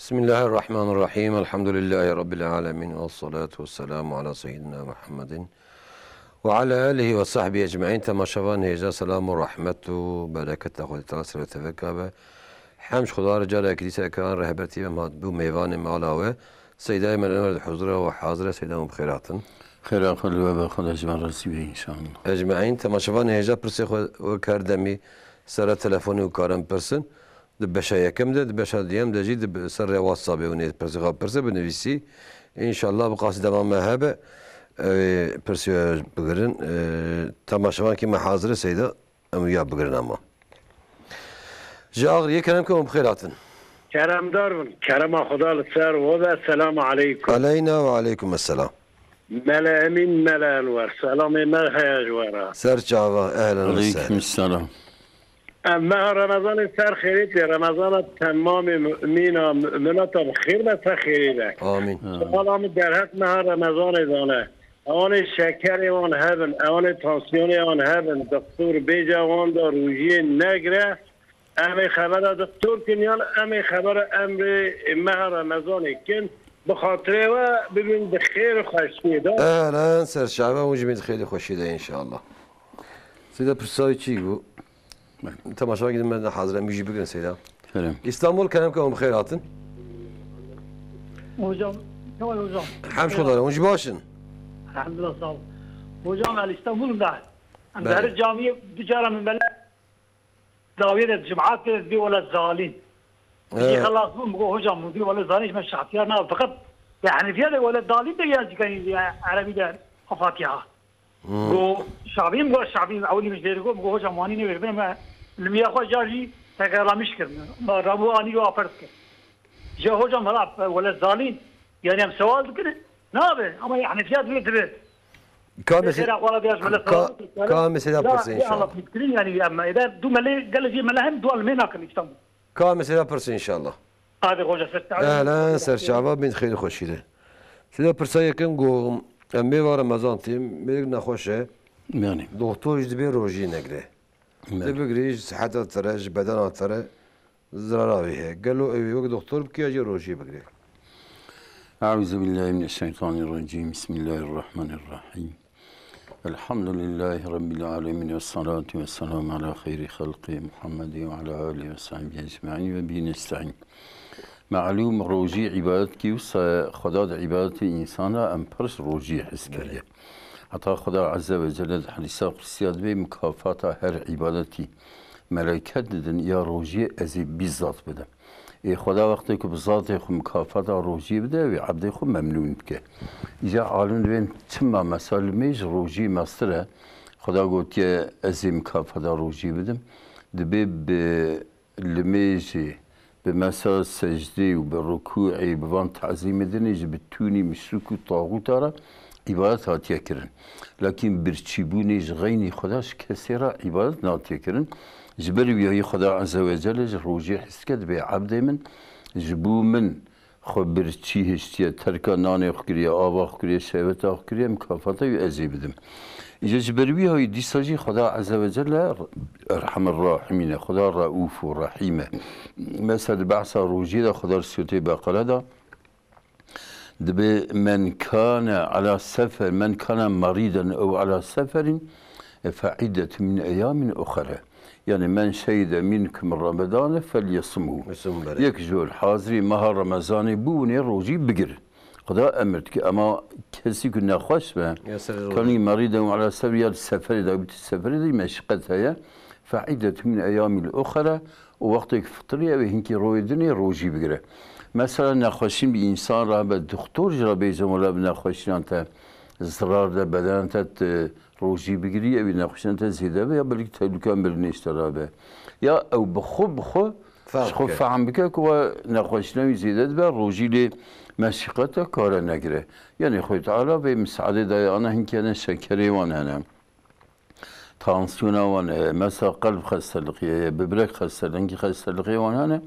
بسم الله الرحمن الرحيم الحمد لله رب العالمين والصلاة والسلام على سيدنا محمد وعلى آله وصحبه أجمعين. تماشاوان هيجا سلام ورحمة وبركة خود تعالى وتفكابه حمش خدا رجال كنيسة كان رهبتي بمهات بو ميوان مالاوه سيدة من أمر حضره وحاضرة سيدة بخيراتن خير أخذ الوابا خد أجمع رسيبه إن شاء الله أجمعين. تماشاوان هيجا برسي وكاردمي سر تلفوني وكارم برسن دبشة كم ده دبشة ديام ده جد سر واتساب ونيت برسي غاب برسي بنفسي إن شاء الله بقاس دوام هبه برسي بقرن تماشاوان كي محاضرة سيدة أم يا بقرن أما جاغر يكلمكم بخيراتن کرم دارم کرم خدا لسر و السلام عليكم علينا وعليكم السلام. ملا امين ملا انور سلام مرحبا جوارا سر جاوا اهلا عليكم وسهلا. السلام اما رمضان سر خیریت رمضان تمام مؤمنین مؤمنات بخیر و خیریت آمين. سلام در حق ماه رمضان دانه آن شکر آن هبن آن تانسیون آن هبن دکتر بیجوان دا روحی نگره امی خبر دکتر کنیال امی خبر امر ماه رمضان کن بخاطر و ببین بخیر خوشی دار اهلا سر شعبه وجبت خیلی خوشیده ان شاء الله. سيدا برساوي تشيغو تماشا gidelim ben de hazır müjde bugün Seyda. سلام İstanbul kenem bخيراتن. Hocam, Kemal hocam. حمش خدا ونجي باشن. Elhamdülillah sağ ol. Hocam ben İstanbul'da. Ben- Her camiye dışarı من بلد داوية الجمعات كده دي ولا الزالين. يجي خلاص بقول hocam دي ولا الزالين مش اختيارنا فقط يعني في هذا ولا الضالين ده يجي كان عربي ده فاتحة. بقول شعبين بقول شعبين أولي مش ديركو بقول hocam واني نبي بنا المياه خو جاري تكرامش كرنا ما ربو اني وافرت كر. جا hocam هلا ولا الزالين يعني هم سؤال كده نابه اما يعني في هذا بيت كامل كامل سيدا لا برسي ان شاء الله. فكرين يعني اما اذا دو ملي قال لي ملاهم دول ميناك اسطنبول كامل سيدا برسي ان شاء الله. هذا هوجا ست اهلا سر شعبه بنت خیلی خوشیده. سيدا برسي كم گو امي و رمضان تيم ميك نخوشه يعني دكتور جدبي روجي نگره. تبغريج صحة ترى بدن ترى زرارة قالوا ايوه دكتور بكي اجي روجي بقري. أعوذ بالله من الشيطان الرجيم بسم الله الرحمن الرحيم الحمد لله رب العالمين والصلاة والسلام على خير خلق محمد وعلى آله وصحبه أجمعين وبه نستعين معلوم روجي عبادت کی خدا عبادت انسان ام پرس روجی حس کریه حتی خدا عز و جل حدیث قدسیات به مکافات هر عبادتی ملائکت دادن یا روجی از بیزات بده ای خدا وقتی که بذات خو مکافات روجی بده و عبد خو ممنون بکه اینجا عالم بین تمام مسائل میج روجی مستره خدا گفت که از مکافات روجی بدم دبی به لمیجی بمسا سجدي وبالركوع بفان تعظيم دنيج بتوني مشرك وطاغوت را عبادت هاتيا كرن لكن برچيبوني غيني خداش كثيرا عبادت ناتيا كرن جبر وياي خدا عز وجل روجي حسكت بعبد من جبو من خبر چی هشتیا ترکا نان خکریه آب خکریه شهوت خکریه مکافاتا یو ازی بدم اینجا جبروی های دیساجی خدا عز و جل ارحم الراحمین خدا رؤوف و رحیمه مثل بحث روجی دا خدا رسیوتی بقاله دا دبي من كان على سفر من كان مريضا او على سفر فعدة من ايام اخرى يعني من شهد منكم رمضان فليصمه يك جول حاضري ماه رمضان بوني روجي بقر خدا امرت که اما کسی که نخواست به کانی مريضا على سفر یا سفر دا بت السفر دي مشقت هيا فعدة من ايام الاخرى ووقت فطريه و هنكي رويدني روجي بقره مثلا نخوشین به انسان را به دکتر جرا بیزم ولا به نخوشین انت ضرر ده بدن انت روجی بگیری یا نخوشین انت زیده به یا بلکه تلوکان برنیش ترابه یا او بخو فهم بکه که نخوشین زیده به روجی لی مشقت کار نگره یعنی خود تعالی به مساعده دای آنها هنکیانه شکری وانه تانسیون وانه مثلا قلب خستلقیه ببرک خستلقی خستلقی وانه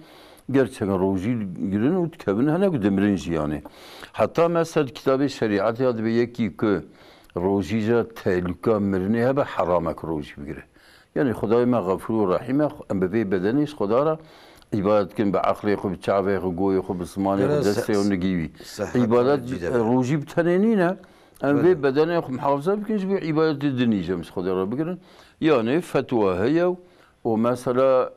gerçekten روجی girin و تکبن هنگ دمرنجی yani. Hatta mesela kitabı şeriat ya da yeki ki روجی تهلکه مرنی هبه حرامک روجی بگیره. یعنی خدای ما غفور و رحیمه ام به بدنیش خدا را عبادت کن به عقل خو به چاوه خو گوی خو به زمانه خو دسته و نگیوی صحت عبادت جدا. روجی بتنینی نه ام وی بدن خو محافظه بکنش به عبادت دینی جمس خدا را بگیرن یعنی فتوا هیا و مثلا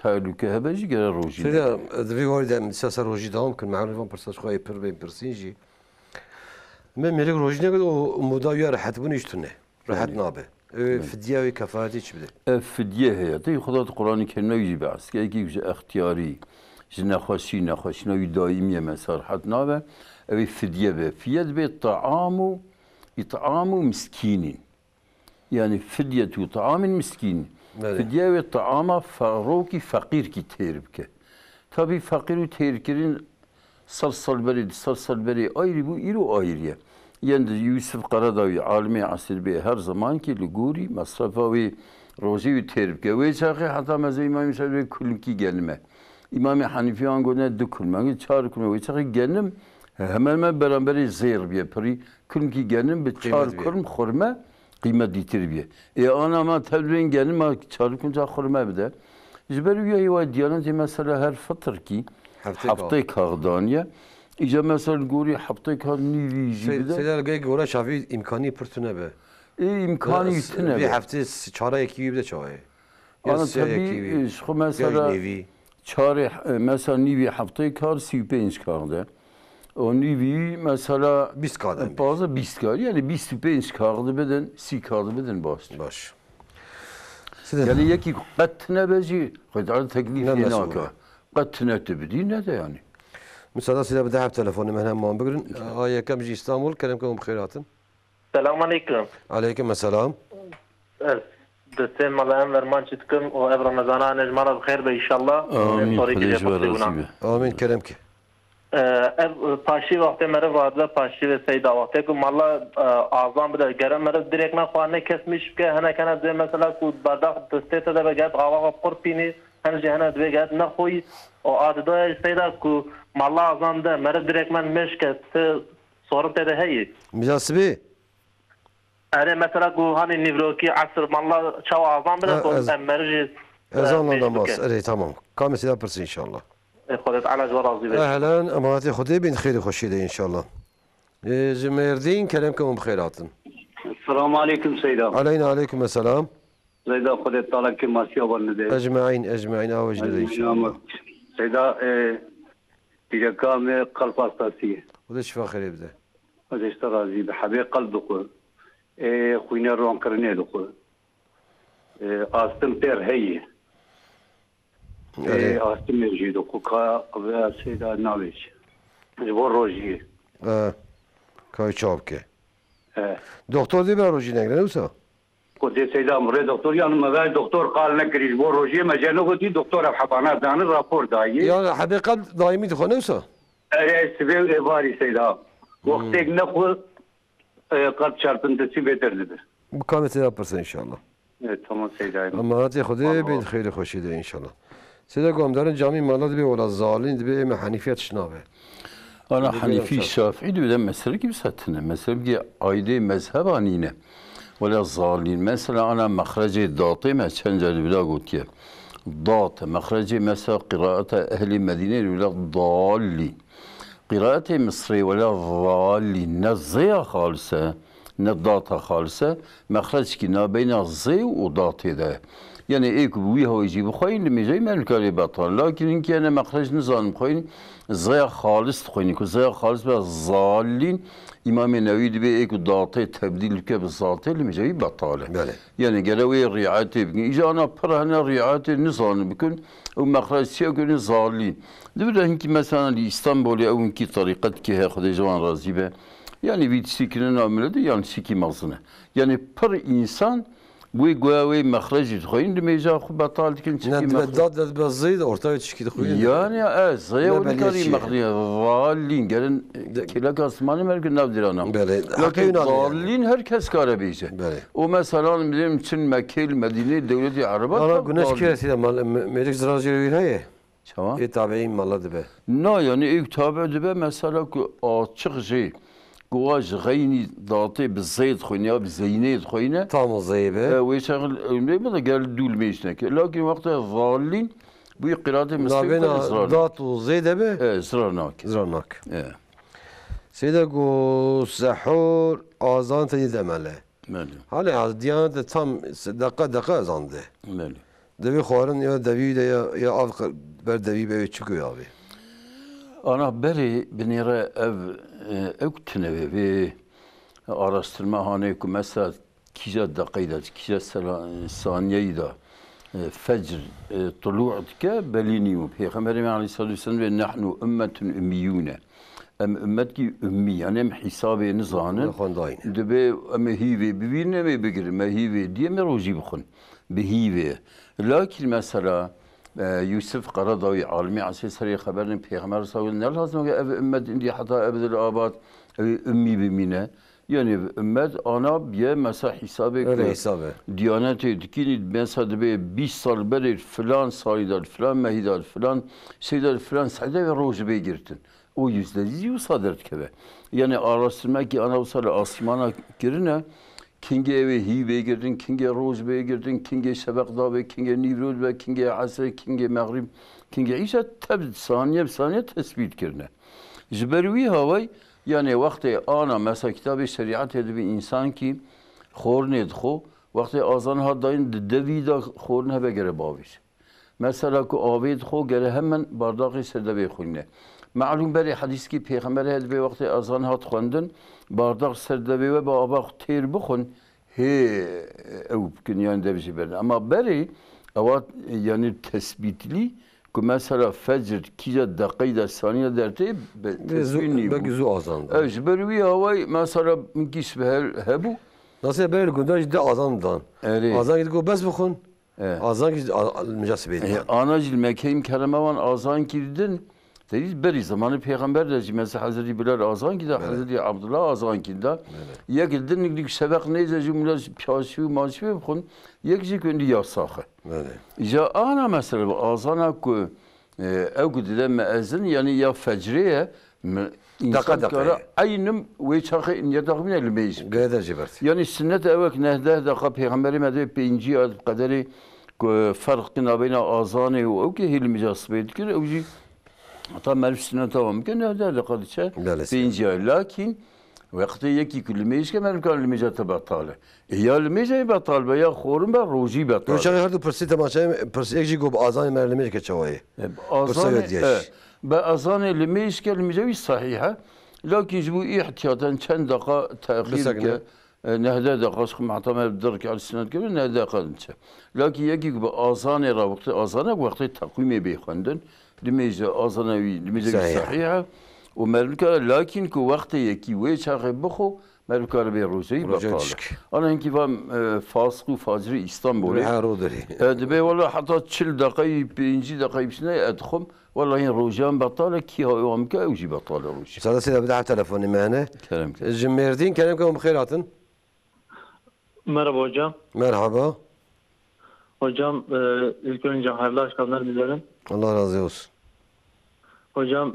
تعلق هبجی گره روجی سيدا دفي وارد من ساسا روجي داوم كن معروف فان برساش خواهي پر بين برسينجي من ملك روجي نقد ومداوية راحت بون يشتونه راحت نابه فدية وكفارتي چه بده فدیه هیا تی خدا قرآن کریم نویجی بس که یکی اختیاری نخواشی نوی دائمی مثلا حد نابه اوی فدیه به فید به إطعام مسكين يعني فدية طعام مسكين فدية طعام فروكي فقير كي تيربك tabi fakir tehlikelerin sarsal beri ayrı bu iri ayrıya. Yani Yusuf Karadağ'ı alimi asir bey her zaman ki liguri masrafa ve roji terbke ve çağı hatta meze İmam Şafii kulki gelme. İmam Hanifi angone dükülme çağır kulme ve çağı gelim hemen beraber zehir bir peri kulki gelim bir çağır kulm xurma kıymet ditirbiye. Ana ma tebrin gelim ma çağır kulca xurma bide. Jberiye ya diyaneti mesela her fıtır ki haftayı kağıdaniye. İşte mesela guri haftayı kağıd nivici bide. Şeyler gora şafi imkanı pırtına be. İmkanı yutune be. Bir hafta çare ekibi de çare. Ana tabii şu mesela çare mesela nivi haftayı kağıd 35 kağıdı. O nivi mesela 20 kağıdı. Bazı 20 kağıdı yani 25 kağıdı beden 10 kağıdı beden baş. Yani yeki qatne beci qadar teklif naka. Qatne tebdi ne de yani. Müsaade size bir daha telefonu ben hemen bugün. Ayakam İstanbul kelimkom bxeyratın. Selamun aleyküm. Aleyküm selam. Destem Allah'ın verman çıtkım o ev Ramazan'a necmana bxeyr be inşallah. Amin. Amin kerem ki. Ev paşi vakti mere vadle paşi ve seyda vakti ku malla azam bile gerem mere direkt me xwane kesmiş ke hene kana de mesela ku bardak destete de begat gava qurpini hene jehana de begat ne khoy o adda seyda ku malla azam de mere direkt men meşke sorun de hey. Mizasibi. Are mesela ku hani nivroki asr malla çav azam bile ku emerji. Ezanla namaz. Evet tamam. Kamesi yaparsın inşallah. خودت على جوار عظيم. اهلا امانات خدي بين خير وخشيده ان شاء الله. جميردين كلامكم بخيرات. السلام عليكم سيدا. عليكم السلام. سيدا خدت طالك ماسيا ورنده. اجمعين اوجد ان شاء الله. سيدا تجاكام قلب استاسيه. وده شفا خير يبدا. هذا اشترازي بحبي قلب دقو. خوينا روان كرني دقو. استم تر هي. Astım mevcudu kuka ve seyda naviç. Bu roji. Kay çabke. Doktor diye bir roji ne geliyorsa? Kodi seyda mure doktor yanıma ver doktor kalne kriz bu roji mecenu kodi doktor habana danı rapor dayı. Yani hakikat daimi tıkanıyorsa? Evet sebebi var seyda. Vakti ne ku kalp çarpıntısı beterlidir. Bu kamete yaparsın inşallah. Evet tamam seyda. Amanat خدي بين خير خوشيده ان شاء الله. سيدا قوم دارن جامي مالات بي ولا الظالين دبي ما حنيفيات شنابه. أنا حنيفي شافعي ده مسألة كيف ساتنا مسألة بيجي عيدة مذهب عنينا ولا الظالين مثلا أنا مخرج الضاطي ما شنجر بلا قوتيه ضاط مخرج مثلا قراءة أهل المدينة ولا ضالين قراءة مصري ولا ضالين نزيا خالصة نضاطة خالصة مخرج كنا بين الزي وضاطي ده يعني إيك بويه هو يجيب خوين لما جاي ما الكاري بطل لكن إنك أنا مخرج نظام خوين زيا خالص خوينك زيا خالص بس ظالين إمام النووي دبي إيك ضاطي تبديل كب الزاطي لما جاي بطالة يعني قالوا الرعاية بكون إجا أنا برهنا الرعاية نظام بكون ومخرج شيء يكون ظالين دبي إنك مثلا لإسطنبول أو إنك طريقة كه خد جوان رازيبه يعني بيت سكننا عمله يعني سكي مغزنة يعني بر إنسان bu güve mahreci خوين دميجا خو بطال كن تشكي نداد بالزيد ortaya çıktı خوين يعني زي ونكاري مخري ظالين قالن كلاك اسماني مركن نافدرانا لكن ظالين herkes kare beyce o mesela bizim için Mekke Medine devleti Arap ana güneş kiretiyle medik zıracı ne tamam tabiin malladı be no yani ilk tabi be mesela açık şey قواج غيني ضاطي بالزيت خوينا بالزينات خوينا طعم الزيبه ويشغل ما قال دول ميشنك لكن وقتها ظالين Bu qiraat-ı müstakil نابینا ızrar. دات و زیده به Izrar nak. زراناک Evet. سیده گو سحور آزان تدی دمله Meli. حالا از دیانت تام دقیقه ازانده Meli. دوی خوارن یا دوی ده یا آف بر دوی به چکو یابی Ana beri binire ev tünevi ve araştırma hane ku mesela kişi dakikada kişi saniyeyi da fecr tulu'at ke beliniyu Peygamberimiz Aleyhisselatü Vesselam ve nahnu ümmetun ümmiyune ümmet ki ümmi yani hem hesabı nizanın خوانداین دبی ام هیوی ببینه می بگیریم هیوی دیه می روزی بخون به هیوی لکن مثلا یوسف قرضاوی عالمی عسی سری خبرن پیغمبر صلی الله علیه و سلم ev ümmet indi hatta ebedel abad ümmi bimine yani ümmet ana biye mesela hesabı öyle hesabı Diyaneti dikini mesela be 20 sal belir filan sayılar filan mehidar filan şeyler filan sayıda ve roju be girtin. O %100 sadert kebe. Yani araştırma ki ana usara asmana girine kinge evi hive girdin, kinge roju be girdin, kinge şebekda ve kinge nivrul ve kinge asre, kinge mağrib, kinge işe tabi saniye tespit girine. Jbervi havay yani vakti ana mesela kitabı şeriat edebi insan ki خورنید خو وقتی آزان ها داین دویدا خورن هبه گره باویش مثلا که آوید خو گره همن بارداقی سرده بخونه معلوم بری حدیث کی پیغمبر هد به وقتی آزان ها خواندن بارداق سرده و با آباق تیر بخون هی او بکن yani devşi berdi ama beri avat yani tespitli که مثلا فجر کجا دقیقه ثانیه درته تسبینی belki zu azandı اش بروی هوای مثلا میگیش به هبو nasıl böyle gündüz de azandan Evet. azan gidip go bes bukun Evet. azan gidip mücasebeydi Anacıl Mekke-i Mükerreme van azan girdin. Dedi beri zamanı peygamber de mesela Hazreti Bilal azan gider, Hazreti Abdullah azan gider. Ya girdin niklik sebek neyse cümle piyasiyu maçı bukun. Yekci gündü yasakı. böyle Ya ana mesela bu azan hakkı ev gididen meezin yani ya fecriye insan dakika. kara aynım ve çakı ya takmin elmeyiz. gayet cibert Yani sünnet evek nehde dakika peygamberi medve pinci ad kaderi farkına beyne azanı o ki hilmi casbeydi ki o ji hatta merf sünnet tamam ki nehde dakika diye pinci lakin وقتی یکی کلمه‌ایش که من کلمه بطاله یا کلمه بطال به یا خورم به روزی تو بطاله چه هر دو پرسی تماشا پرسی یک جی گو azan merleme که چوایی azan به azan کلمه‌ایش که کلمه صحیحه لكن جبو احتياطا چند دقيقة تأخير که نهده دقیقه خم معتمد در که السنت که نهده دقیقه نشه لكن یکی به azan را وقت azan وقت تقویم بخوندن دمیجه azanوی دمیجه صحیحه و ملکه لكن که وقت یکی وی چاقه بخو ملکه رو به روزی بطاله آن اینکه و فاسق و فاجر استانبولی رو داری دبی والله حتی 40 دقیقه 5 دقیقه بسنه ادخم والله این روزان بطاله کی ها اوام که اوجی بطاله روزی ساده سیده بده تلفنی مهنه جمردین کنم که بخیر هاتن Merhaba hocam. merhaba Hocam ilk önce hayırlı akşamlar dilerim. Allah razı olsun Hocam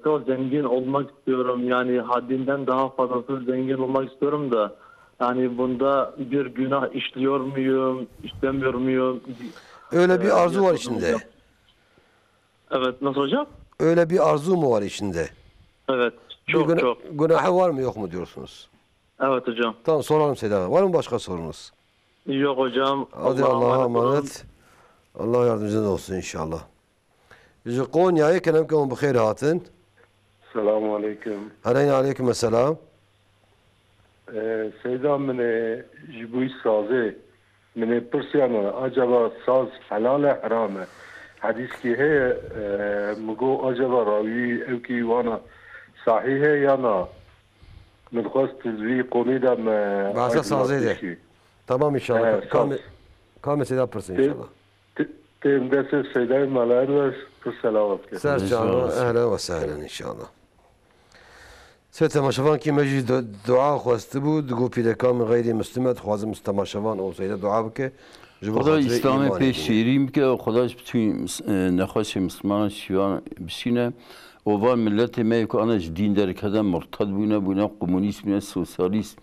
çok zengin olmak istiyorum. Yani haddinden daha fazlası zengin olmak istiyorum da. Yani bunda bir günah işliyor muyum, işlemiyor muyum? öyle bir arzu var içinde Evet, nasıl hocam? öyle bir arzu mu var içinde Evet, çok bir çok. günahı var mı yok mu diyorsunuz Evet hocam. tamam soralım Seda var mı başka sorunuz Yok hocam. hadi Allah'a emanet Allah yardımcınız olsun inşallah Yüzü Konya'ya kenem ki bخير هاتن السلام عليكم علينا عليكم السلام سيدا من جبوي سازي من برسيانا أجابا ساز حلال حرامه حديث كي هي مقو أجابا راوي أو كي وانا صحيح يانا من خواست تزوي قومي دا بعثة سازي دي tamam inşallah كامل سيدا برسي inşallah تيم دسي سيدا مالار سلامت سرجعنا اهلا وسهلا ان شاء الله سه تماشاوان کی مجی دعا خواسته بود گو پیرکان غیر مسلمت خوازم تماشاوان او سیده دعا بکه خدا اسلام پیش شیریم که خداش بتوی نخواش مسلمان شیوان بشینه و ملت ما که آنش دین در کدام مرتد بونه کمونیسم بونه سوسیالیست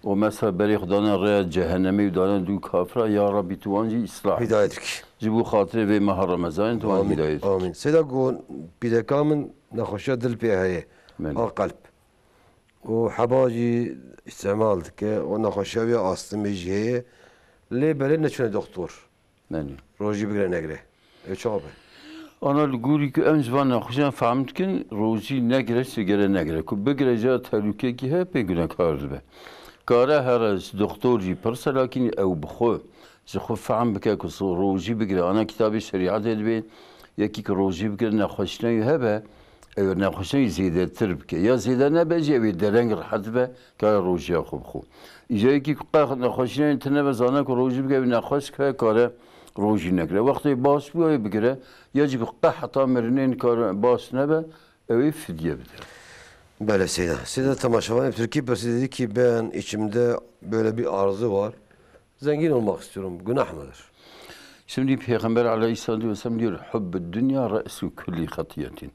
O mesela beri Khudana raya cehennemi udana du kafra ya Rabbi tuanji ıslah. Hidayet ki. Cibu hatire ve maha Ramazan tuan hidayet. Amin. Seda gon bidekamın nahoşa dil peyhaye. Ben. Al kalp. O habaji istemal dike o nahoşa ve aslı meciheye le bele neçune doktor. Yani. Roji bigre negre. Çabe. Ana guri ki em zvan nahoşan fahmt kin roji negre sigara negre. Ku bigre ja tehlike ki hep günahkardır be. Kara her az doktor ji persa lakin ev bxo. Zxo fahm bike ku roji bigre ana kitabı şeriat edbe. Yeki ki roji bigre nahoşna hebe. Eğer nahoşna ziyadetir bike. Ya ziyade ne bece evi dereng rahat be. Kara roji akhu bxo. İjayı ki qah nahoşna intene ve zana ku roji bigre nahoş ke kara روزی نگره وقتی باس بیای بگیره یا جی قه حتی مرنین کار باس نبه اوی fidye بده. Böyle Seda. Seda Tamaşavan Türkiye Persi dedi ki ben içimde böyle bir arzu var. Zengin olmak istiyorum. Günah mıdır? Şimdi Peygamber Aleyhisselatü Vesselam diyor Hubbü dünya re'su kulli hatiyetin.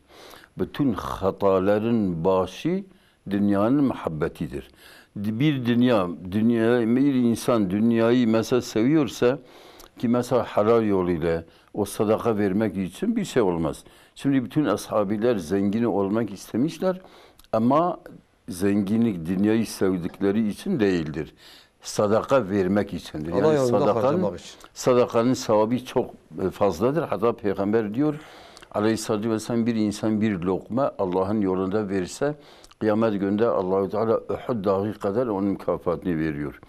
Bütün hataların başı dünyanın muhabbetidir. Bir bir insan dünyayı mesela seviyorsa ki mesela halal yoluyla o sadaka vermek için bir şey olmaz. Şimdi bütün ashabiler zengin olmak istemişler ama zenginlik dünyayı sevdikleri için değildir. Sadaka vermek içindir. Allah Yani yolunda harcamak için. sadakanın sevabı çok fazladır. Hatta Peygamber diyor Aleyhisselatü Vesselam bir insan bir lokma Allah'ın yolunda verirse kıyamet gününde Allah-u Teala Uhud dağı kadar onun mükafatını veriyor.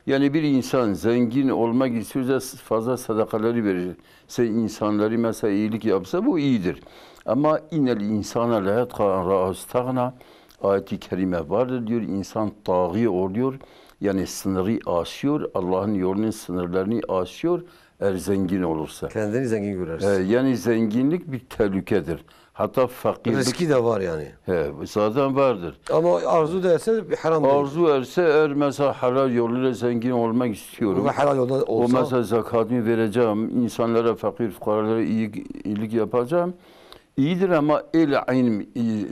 Yani bir insan zengin olmak istiyorsa fazla sadakaları verirse insanları mesela iyilik yapsa bu iyidir. Ama innel insana la yatqa ra'astagna ayeti kerime vardır diyor. İnsan tağî oluyor. Yani sınırı aşıyor. Allah'ın yolunun sınırlarını aşıyor. Eğer zengin olursa. Kendini zengin görersin. Yani zenginlik bir tehlikedir. Hatta fakirlik. Riski de var yani. Zaten vardır. Ama arzu derse bir haram değil. Arzu etse eğer mesela halal yoluyla zengin olmak istiyorum. Ve halal yolda olsa. O mesela zakatımı vereceğim. İnsanlara, fakir fukaralara iyilik yapacağım. İyidir ama aynı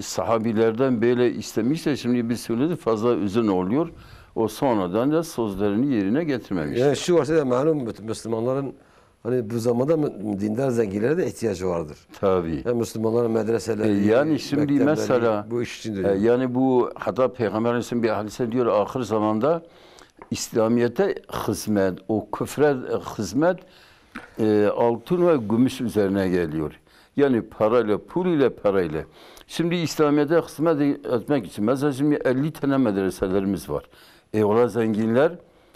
sahabilerden böyle istemişse şimdi bir söyledi fazla üzün oluyor. O sonradan da sözlerini yerine getirmemiş. Yani şu varsa da malum Müslümanların hani bu zamanda dindar zenginlere de ihtiyacı vardır. Tabii. Yani Müslümanların medreseleri, yani şimdi mesela bu iş için diyor. yani bu hatta Peygamber Aleyhisselam bir hadise diyor ahir zamanda İslamiyet'e hizmet, o küfre hizmet altın ve gümüş üzerine geliyor. Yani parayla, pul ile parayla. Şimdi İslamiyet'e hizmet etmek için mesela şimdi 50 tane medreselerimiz var. Ola zenginler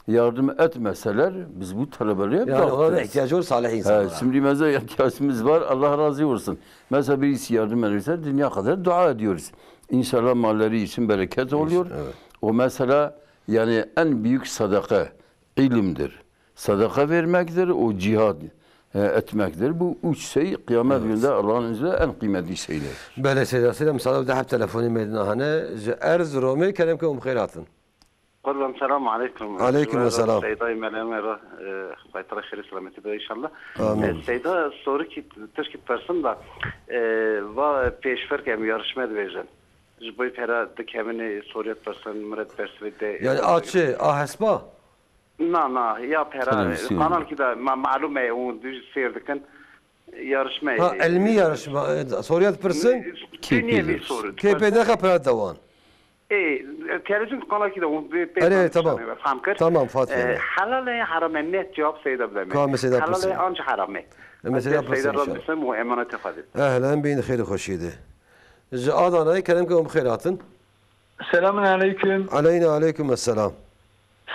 yardım etmeseler biz bu talebeleri hep yani onlara da ihtiyacı var salih insanlara. Şimdi mesela ihtiyacımız var. Allah razı olsun. Mesela birisi yardım ederse dünya kadar dua ediyoruz. İnşallah malları için bereket oluyor. Evet. O mesela yani en büyük sadaka ilimdir. Sadaka vermektir. O cihad etmektir. Bu üç şey kıyamet gününde Allah'ın izniyle en kıymetli şeyler. Böyle Seda mesela da hep telefonu meydana Erzurum'u kelimke khairatın. قربان السلام عليكم. عليكم السلام. سيدا ملامه را خیتر خیر سلامتی به انشالله. آمین. سيدا soru ki Türkiye person da va peşfer ki yarışma edeceğim. Jboy pera de kemini Suriye person Murat Persvede. Yani açı, ahesba. Na ya pera kanal ki da malume o düz seyirdiken yarışma. Ha ilmi yarışma. Suriye person. Dünyevi soru. KP'de kapıra devam. Televizyon kanalı ki de o Evet tamam. Tamam Fatih. Halal haram net cevap Seyda bilemez. Kamil Seyda Halal Pırsın. ancak haram. Mesela Pırsın inşallah. Seyda bu emanet ifade. Ehlen beyni khayri hoşiydi. Adana'yı kelimke khairatın. Selamun aleyküm. Aleyna aleyküm esselam.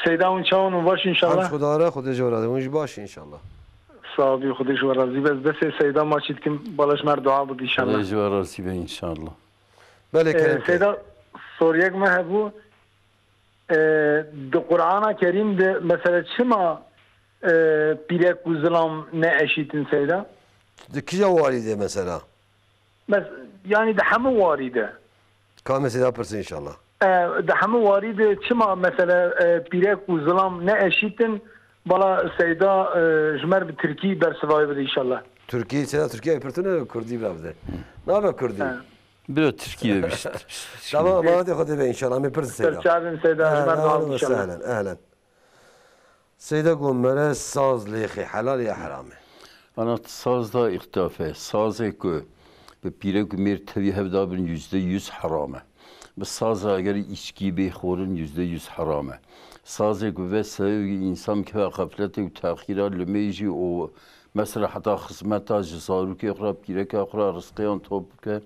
Seyda çavun baş inşallah. Hamd Khudara Khuda jawrada. Unj baş inşallah. Sağ ol Khuda jawrada. Bes Seyda maçit kim balaşmer dua bu inşallah. Allah jawrada inşallah. Böyle kelimke. Seyda soruyak mı bu? De Kur'an-ı Kerim'de mesela çıma birek uzlam ne eşitin Seyda? Kiya valide mesela. Yani de hamı varide. Kamil Seyda Pırsın inşallah. De hamı varide çıma mesela birek uzlam ne eşitin bala Seyda jmer bir Türkiye bersivayı inşallah. Türkiye Seyda Türkiye Pırtın Kurdi bravde. Ne haber Kurdi? Biraz Türkiye bir şey. Tamam ما تاخذ به ان شاء الله من برس سيدا سرچاوین سیدا جمر اهلا دال انشالله وسهلا اهلا سيدا قمرة ساز ليخي حلال يا حرامه Ana sazda ihtilafe. Sazı ki به پیره که میر توی هفته بین %100 حرامه. به ساز اگر içki بخورن %100 حرامه. سازی که وسیله انسان که غفلت و تأخیر لمیجی و مثلا حتی خدمت جزارو که اقرا پیره که اقرا رزقیان توپ که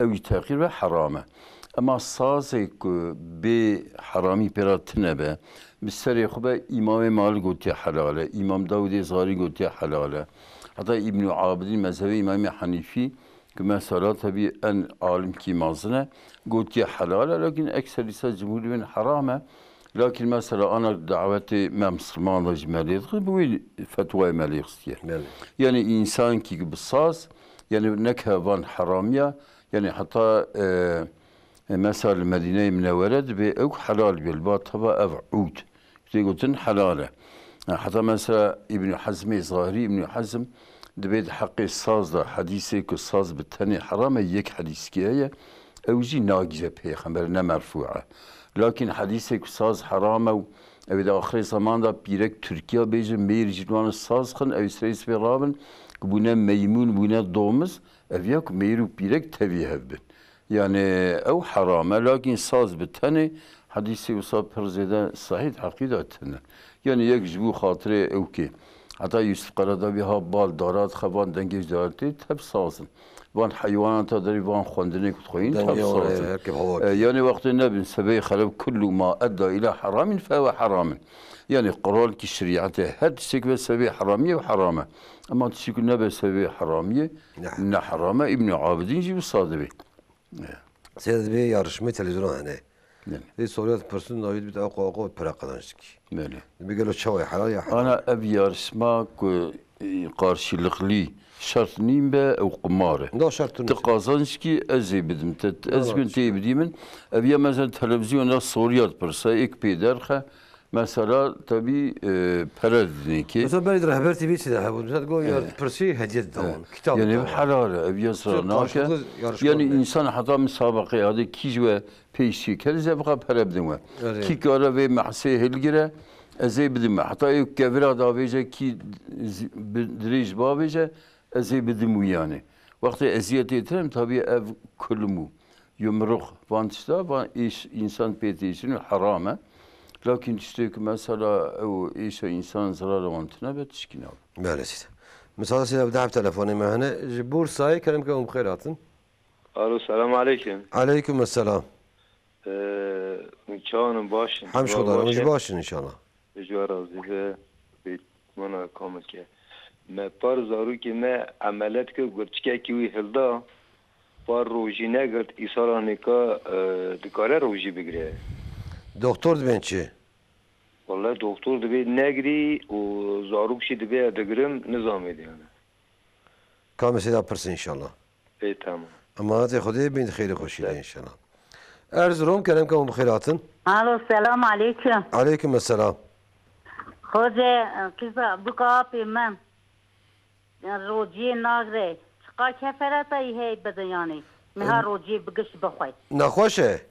اوی تأخیر و حرامه. اما سازی که به حرامی پرات نبه. بسیاری خوبه امام مالک گویی حلاله. امام داود زاری گویی حلاله. حتی ابن عابدین مذهب امام حنیفی که مثلا tabii en alim ki mazne gotye halal lakin ekserisi cumhuriyetin harame lakin mesela ana daveti Müslümanlar cmeliyet bu fetva meliyet yani insan ki bsaz yani nekhavan haramiya yani hatta mesela Medine-i Münevvere ve ev halal bil bataba ev ud işte gotun halale hatta mesela İbn Hazm Zahiri İbn Hazm دبيت حقي الصاز ده حديثي كالصاز بالتاني حرامة يك حديث كياية أو جي ناقزة بيخمبرنا مرفوعة لكن حديثي كالصاز حرامة أو إذا آخر زمان ده بيرك تركيا بيجي مير جدوان الصاز خن أو سريس برابن كبونا ميمون بونا دومز أفياك ميرو بيرك تبيه بن يعني أو حرامة لكن صاز بالتاني حديثي وصاب برزيدا صحيح عقيدة يعني يك جبو خاطري أوكي حتی یوسف قراداوی ها بال دارد خوان دنگش دارد تب سازن وان حیوانات داری وان خواندنی کت خوین تب سازن یعنی وقتی نبین سبی خلب كل ما ادى الى حرام فهو حرام يعني قرار کی شریعت هر شيء سبی حرامیه و حرامه اما شيء نبی سبی حرامیه نه حرامه ابن عابدین جیب صادبی سيد بي yarışma televizyona hani دي سوريات برسون ناويد بتاع قوقو براقدانشكي بله بيقولوا شوي حلال يا حرام انا ابي yarışma karşılıklı şart nimbe او قماره ده شرط تقازنش ki ازي بدم ازكن تي بديمن ابي مثلا تلفزيون سوريات برسا ek peyderxe mesela tabi peredini ki مثلا بريد رهبر تي بي سيدا هبو تقول يا برسي هديه دون كتاب yani halal ابي يسرناك yani insan hatta müsabaka adı kijwe peşi kerize baka perebdime ki kara ve mahse helgire ازي بدم حتى يكبر داويجه كي دريج بابيجه ازي بدم يعني وقت ازيت يترم tabii ev كلمو يمرق وانتشتا وان ايش انسان بيتيشن حرامه لكن تشتكي مثلا او ايش انسان zarar وانتنا بتشكينا مالسيد مثلا سيدا بدعم تلفوني معنا جبور ساي كلامكم بخيرات الو السلام عليكم عليكم السلام مكانم باشن حمش خدا مش باشن ان شاء الله جوار عزیزه بیت منا کامل که ما پر زارو که ما عملت که گرچه که وی هلدا پر روزی نگرد ایسالانی که دکاره روزی بگیره دکتر دبین چی؟ والله دکتر دبی نگری و زارو کشی دبی دگرم نظامی دیانه کام سیدا پرس ان شاء الله ای تمام امانت خودی بین خیلی خوشی ان شاء الله ارزروم كلامكم بخيراتن الو السلام عليكم عليكم السلام خوزه کسا بکاپی من روجی ناگره چقا کفرت ای هی بدیانی مها روجی بگش بخوای نخوشه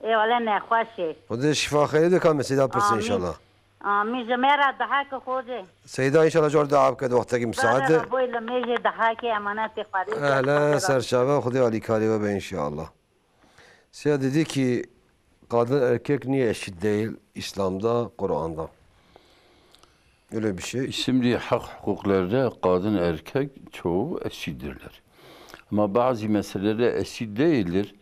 ای ولی نخوشه خدا شفا خیلی دکان سیدا پرس ان شاء الله آمین جمعه دحاک خوزه سيدا ان شاء الله جور دعاب كده وقتك مساعدة بوی لمیجه دحاک امانت خارج اهلا سرشابه خدي علي كاري وبه ان شاء الله سيدا dedi ki kadın erkek niye eşit değil İslam'da, Kur'an'da? Öyle bir şey. Şimdi hak hukuklarda kadın erkek çoğu eşittirler. Ama bazı meselelerde eşit değildir.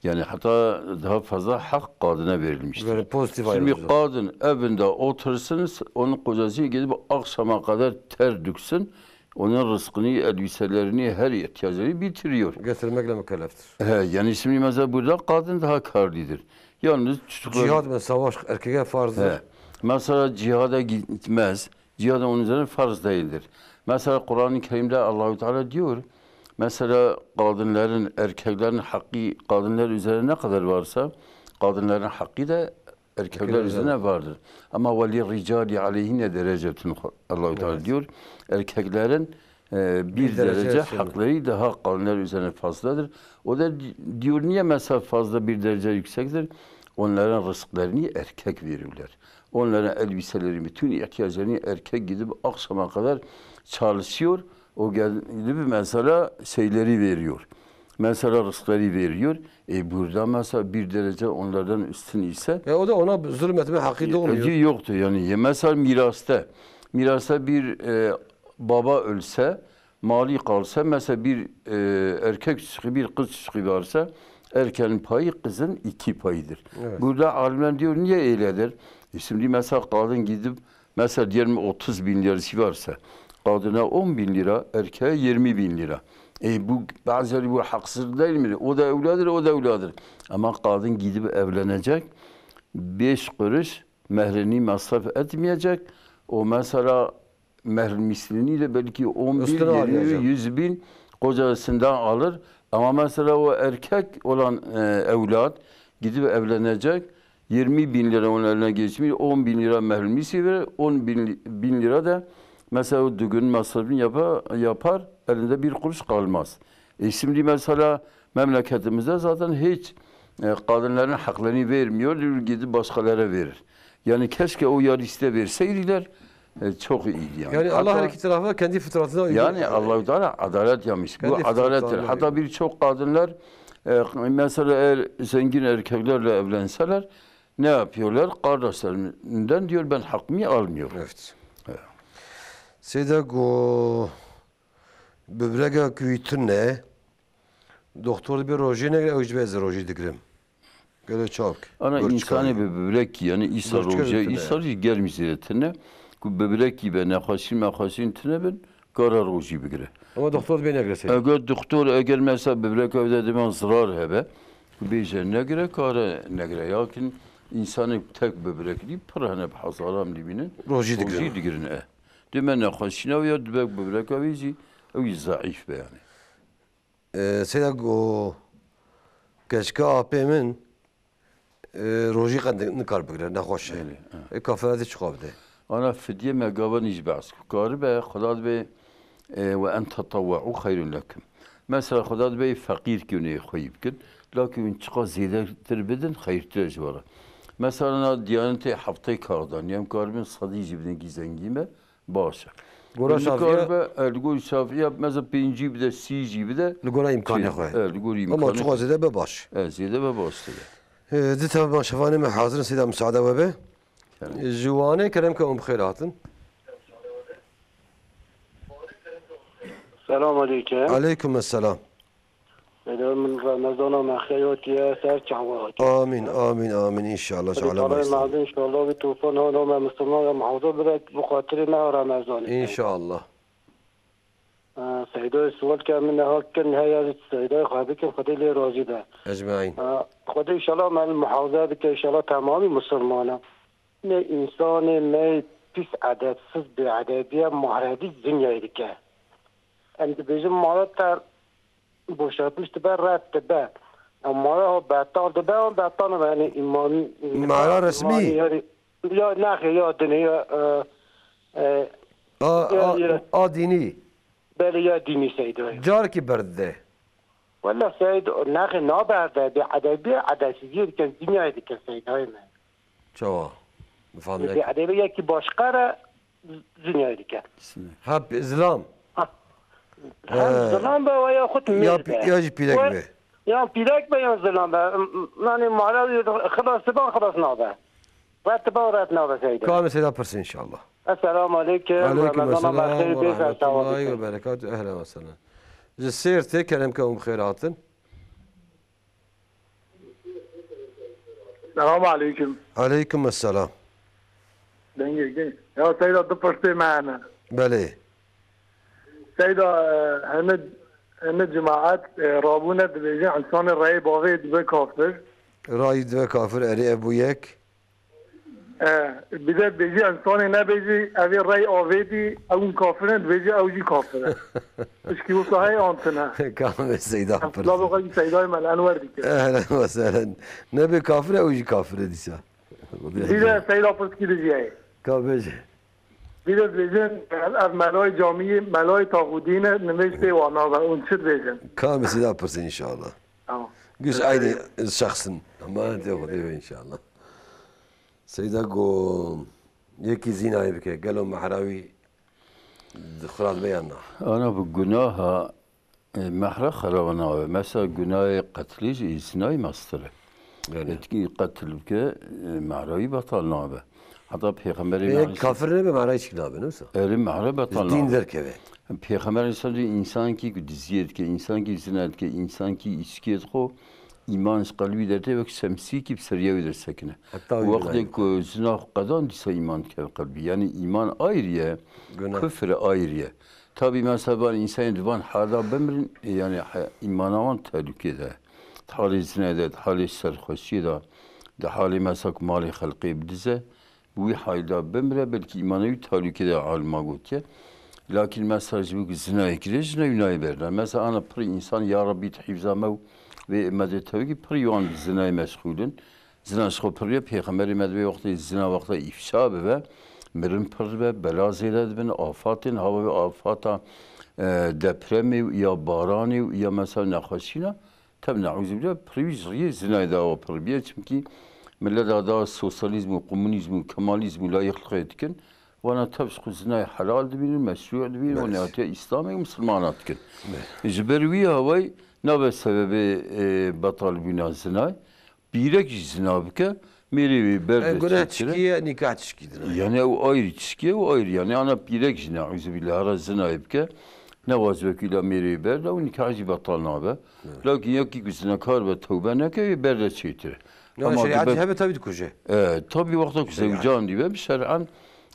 Yani hatta daha fazla hak kadına verilmiştir. Böyle pozitif Şimdi ayrılacak. kadın evinde otursun, onun kocası gidip akşama kadar ter döksün. Onun rızkını, elbiselerini, her ihtiyacını bitiriyor. Getirmekle mükelleftir. Yani şimdi mesela burada kadın daha karlıdır. Yalnız çocuklar... Cihad ve savaş erkeğe farzdır. Mesela cihada gitmez. Cihad onun üzerine farz değildir. Mesela Kur'an-ı Kerim'de Allah-u Teala diyor. Mesela kadınların, erkeklerin hakkı kadınlar üzerine ne kadar varsa kadınların hakkı da erkekler üzerine vardır. Ama veli ricali aleyhine derecetun Allah-u Teala diyor. Erkeklerin bir derece hakları daha kadınlar üzerine fazladır. O da diyor niye mesela fazla bir derece yüksektir? Onların rızıklarını erkek verirler. Onların elbiseleri, bütün ihtiyaçlarını erkek gidip akşama kadar çalışıyor. O gidip mesela şeyleri veriyor. Mesela rızıkları veriyor. Burada mesela bir derece onlardan üstün ise o da ona zulmetme hakkı da olmuyor. Yoktu yani. Mesela mirasta bir baba ölse, mali kalsa, mesela bir erkek çocuk, bir kız çocuğu varsa erkeğin payı kızın 2 payıdır. Evet. Burada alimler diyor niye öyledir? Şimdi mesela kadın gidip mesela diyelim 30 bin lirası varsa kadına 10 bin lira, erkeğe 20 bin lira. Bu bazıları bu haksız değil mi? O da evladır, o da evladır. Ama kadın gidip evlenecek, 5 kuruş mehrini masraf etmeyecek. O mesela mehr mislini de belki 10 bin, 100 bin kocasından alır. Ama mesela o erkek olan evlat gidip evlenecek, 20 bin lira onun eline geçmiyor, 10 bin lira mehr misli verir, 10 bin lira da mesela o düğün masrafını yapar, elinde 1 kuruş kalmaz. Şimdi mesela memleketimizde zaten hiç kadınların haklarını vermiyor, gidip başkalara verir. Yani keşke o yarısı verseydiler, çok iyiydi yani. Yani Allah her iki tarafa kendi fıtratına uygun. Yani Allah-u Teala adalet yapmış. Bu adalettir. Hatta birçok kadınlar mesela eğer zengin erkeklerle evlenseler ne yapıyorlar? Kardeşlerinden diyor ben hakkımı almıyorum. Evet. Seyda go böbrega küytüne doktor bir roji ne ojbez roji digrim. Göle çok. Ana insani bir böbrek yani İsa roji İsa gelmiş ziyaretine. Bu böbrek gibi nefesin tine ben kara roji bigre. Ama doktor beni agresif. Eğer doktor eğer mesela böbrek evde demen zarar hebe. Beyce ne göre kara ne göre yakin insanın tek böbrek değil pırhane hazaram libinin roji digrin. Demen nefesine ve ya böbrek evici o zayıf be yani. Seyda go keşke AP'min roji kadın ne kar bigre ne hoş. Kafada çıkabdı. أنا فدية ما قابنيش بعض قاربة خداد بي وأن تطوعوا خير لكم مثلا خداد بي فقير كوني خيب كن لكن انتقا زيادة تربدن خير تجوارا مثلا أنا ديانتي حبطي كاردان يم قاربين صديق جبدن gizengime başa. Gora şafiye. Gora şafiye mesela 5 bide 6 bide. Gora imkanı koy. Gora imkanı. Ama çok ziyade be baş. Ziyade be baş. دي تمام شفاني من حاضر سيدا مساعدة وبه جواني كلام كم بخيراتن السلام عليكم عليكم السلام من رمضان ما خيرات يا سر جواد آمين آمين آمين إن شاء الله تعالى إن شاء الله بتوفون هنا ما مسلمان محافظة برك بخاطر ما رمضان إن شاء الله سيدو السؤال كان هاكن هي سيدو خابكم خدي راضي ده أجمعين خدي إن شاء الله مع المحافظة بك إن شاء الله تمام مسلمانة نه إنسان نه بس عدد صد بعددية محردي الدنيا يدك أنت بيجي مرات بوشات مش تبع رات تبع أما هو بعطان تبع بعطان يعني إيماني معنا رسمي يا ناخي يا دنيا ديني بله يا ديني سيد جارك برده ولا سيد ناخي نابرده بعددية عدسية كان الدنيا يدك سيد هاي ما شو فهمت بعددية كي باشقرة الدنيا يدك هاب إسلام زلام به و یا خود میرده یا جی پیرک به یا پیرک به یا زلام به نانی مالا خلاص تبان خلاص نابه رات تبان رات نابه سيدي كامل سيدا برس إن شاء الله السلام عليكم عليكم السلام ورحمة الله وبركاته أهلا وسهلا جسيرتي كلامكم بخيراتن السلام عليكم عليكم السلام دنجي يا سيدة دبرتي معنا بلي سيدة هند جماعات رابونة بيجي انسان الرأي باغي دبي كافر رأي دبي كافر أري أبويك بده بيجي انسان نه بيجي أبي الرأي آويدي أون كافرين بيجي أوجي كافر إيش كيف صحيح أنتنا كامل سيدة لا بقى سيدة من الأنوار ديك أهلا وسهلا نبي كافر أوجي كافر ديسا ديدا سيدة بس كده جاي كابج بیده بیجن از ملای جامعی ملای تاغودین نمیشته وانا و اون چه بیجن كامل سيدا برسن ان شاء الله قش عيني شخصا ما انت خذيه ان شاء الله سيدا قو يكي زينة بك قالوا محراوي خلاص بيانا أنا بجناها محرق خرابنا مثلا جناه قتلش إسناي مستره يتكي قتل بك معراوي بطلنا به حتى بيغمبري كافر نبي معراوي شكلابه نوسا أري معراوي بطلنا دين ذركبه Peygamber insan ki diziyet ki insan ki zinat ki insan ki iskiyet ko iman qalbi derte ve semsi ki seriye verir sakine. Vakti ko zina qadan disa iman ki qalbi yani iman ayrıya küfür ayrıya. Tabi mesela insan divan hala bemrin yani imanavan tehlikede. Hali zinede, hali serhoşida, da hali mesela mali halqi bdize bu hayda bemre belki imanevi tehlikede alma gotye. Lakin mesela bu zinaya girer, zinayı verirler. Mesela ana pır insan ya Rabbi hifzamev ve medetavi ki pır yuan zinaya meşgulün. Zina şo pırıya Peygamber medve vakti zina vakti ifşa ve mirin pır ve bela zeyled bin afatın hava ve afata depremi ya barani ya mesela nakhaşina tabi na'uzubillah pırıya zinaya da pırıya çünkü millet da sosyalizm, komünizm, kemalizm la yıklık etkin. وانا تبسق زناي حلال دبين مشروع دبين وناتي اسلامي مسلمانات كن جبرويه هواي نبى سبب بطل بنا زناي بيرك زنا بك ميري برد قلنا تشكيه نكاح تشكي يعني او اير تشكيه او اير يعني انا بيرك زنا اعوذ بالله هذا زنا بك نواز وكيلا ميري برد او نكاح بطلنا به لكن يكي زنا كار بتوبه نكي برد تشيتر اما شريعتي هبه تبي تكوجه طبي وقتك زوجان دي بشرعا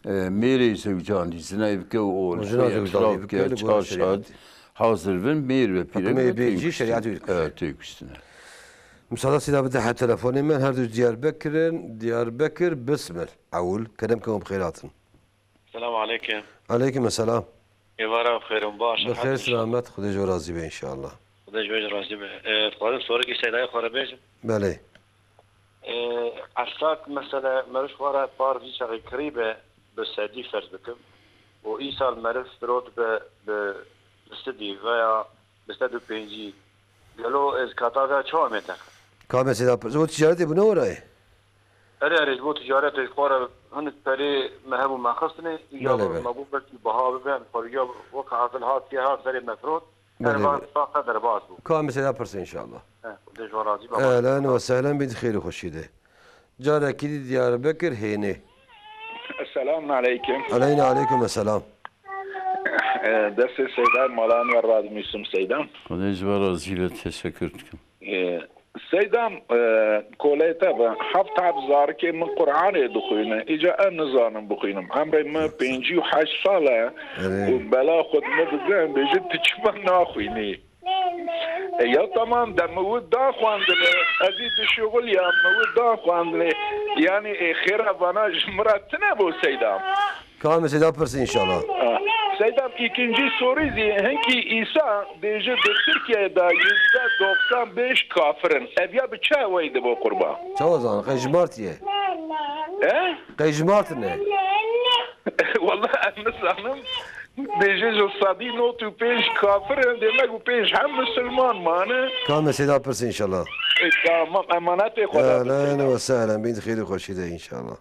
ميري زوجان دي زنايب كو اول زنايب كو تشاشاد حاضر بن مير و بيرك بيجي شريعتي تيكستنا مساله سيدا بدها تلفوني من هردو ديار بكر بسمل اول كلامكم بخيرات السلام عليكم عليكم السلام يبارك بخير مباشر بخير سلامت خدي جو راضي به ان شاء الله خدي جو راضي به تقدر صورك سيداي خربيج بله عساك مثلا مش ورا بار في شغل قريبه بسادي فرض بكم وإيسا المعرف برود بستدي ويا بستدو بينجي قالوا إز كاتاغا شو عمتك كامل سيدا زود تجارتي بنو وراي أري زود تجارت الخوارة هنت بري مهم وما خصني يا مبوب بس بها ببين فريا وقع في الهات فيها سري مفروض أنا قدر باسو كامل سيدا برس إن شاء الله دجوا راضي أهلا وسهلا بخير وخشيده جارة كدي ديار بكر هيني السلام عليكم. عليكم السلام. دست سیدان مالان و راد میسم سیدان. خدای جبار عزیزت تشکر کنم. سیدان کولیتا با هفت ابزار که من قرآن دخوینه ایجا نزانم بخوینم. امر ما 58 ساله و بلا خود مدگم بیشتر تچمن نخوینی. یا تمام در مود دا خواندنه ازید شغل یا مود دا خواندنه یعنی خیره وانا جمرات نبو سیدام کام سیدا پرس انشالله سیدام ikinci soru henki İsa deje de Türkiye'de %95 kafirin evya bir çavaydı bu kurban çavazan kayjmartiye kayjmartne vallahi anlasanım Deje sadi notu peş kafir demek bu peş hem Müslüman manı. Kâme seda persin inşallah. Tamam emanete koda. Ahlan ve sahlen bin khayr khoshide inşallah.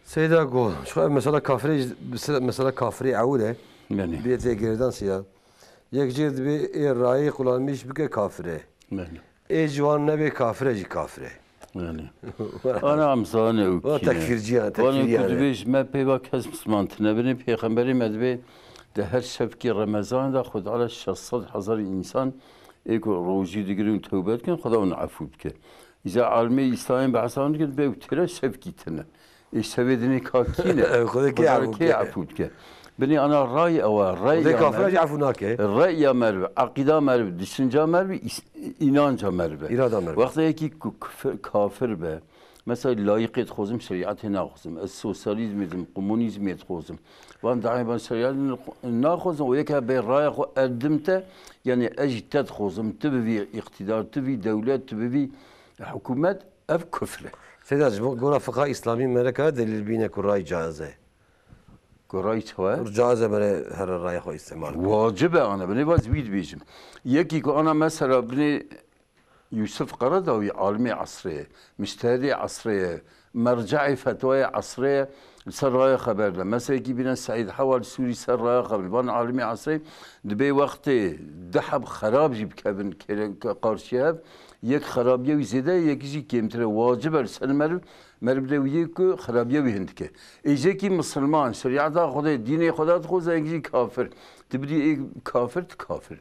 Seyda go. Şu mesela kafiri avule. Yani. Bir tekrardan siya. Yek cild bir rayi kullanmış bir kafire. Yani. Civan ne bir kafire kafire. Yani. Ana amzane uki. O tekfirci yani. Bana kudbeş me peyvak kes Müslüman tnebini peygamberi medve de her şefki Ramazan da khud ala 600,000 insan eko roji digirin tövbe etken Xuda onu affu bke. İza almi İslam'ın bahsanı ki be tira şefki tne. Sevedini kakine. Xuda ki affu bke. بني أنا رأي أو رأي كافر يعرفونك الرأي مربى عقيدة مربى دشنجة مربى إنانجة مربى إرادة مربى وقت هيك كافر به مثلا لايق يتخوزم شريعة ناخذم السوسياليزم الكومونيزم يتخوزم وأنا دائما شريعة ناخذم وياك بالرأي قدمته يعني أجي تتخوزم تبي اقتدار تبي دولة تبي حكومات أف كفرة سيداج قولنا فقهاء إسلامي ملكة دليل بينك الرأي جائزة رای چه؟ جایزه برای هر رای خو استعمال واجبه أنا بني باز بيد بيجم يكي كو أنا مثلا بني يوسف قرداوي عالمي عصرية مجتهدي عصرية مرجعي فتوى عصرية سرايا خبر له مثلا كي بنا سعيد حوال سوري سرايا خبر بان عالمي عصري دبي وقت دحب خراب جيب كابن قارشياب يك خرابيه وزيده يك جي كيمتر واجب السن مرب دويك خرابيه وهندك ايجي كي مسلمان شريعه خدا دين خدا خو زي كافر تبدي كافر تكافر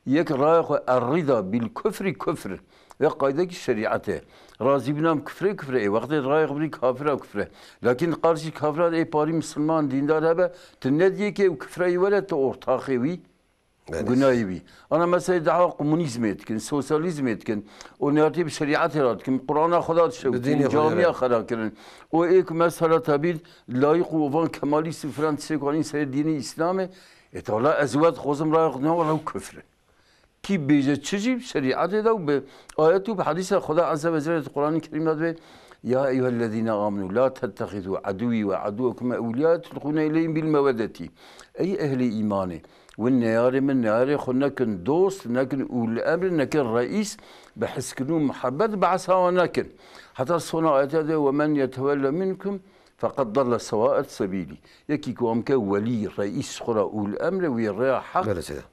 يك رايق الرضا بالكفر كفر ve kaydaki şeriatı razı binam küfre küfre vaqt rayiq bri kafira küfre lakin karşı kafira ey pari Müslüman dindar habe ne diye ki küfre vela te ortağı günahı ana mesela daha komünizm etkin sosyalizm etkin o nerede bir şeriat yaratkin Kur'an'a Xuda şevki camiye xarakirin o ek mesela tabi layık olan kemalist Fransız konin dini İslam'ı etala ezvat xozum rayiq ne var küfre كي بيجي تشجيب شريعة ده وبآياته بحديث خدا عز وجل القرآن الكريم ده يا أيها الذين آمنوا لا تتخذوا عدوي وعدوكم أولياء تلقون إليهم بالمودة أي أهل إيمانه والنيار من نيار خلنا نكن دوست نكن أولي الأمر نكن رئيس بحس كنون محبة بعثها ونكن حتى صنع آياته ومن يتولى منكم فقد ضل سواء سبيلي يكي كوامك ولي رئيس خرا الامر ويرى حق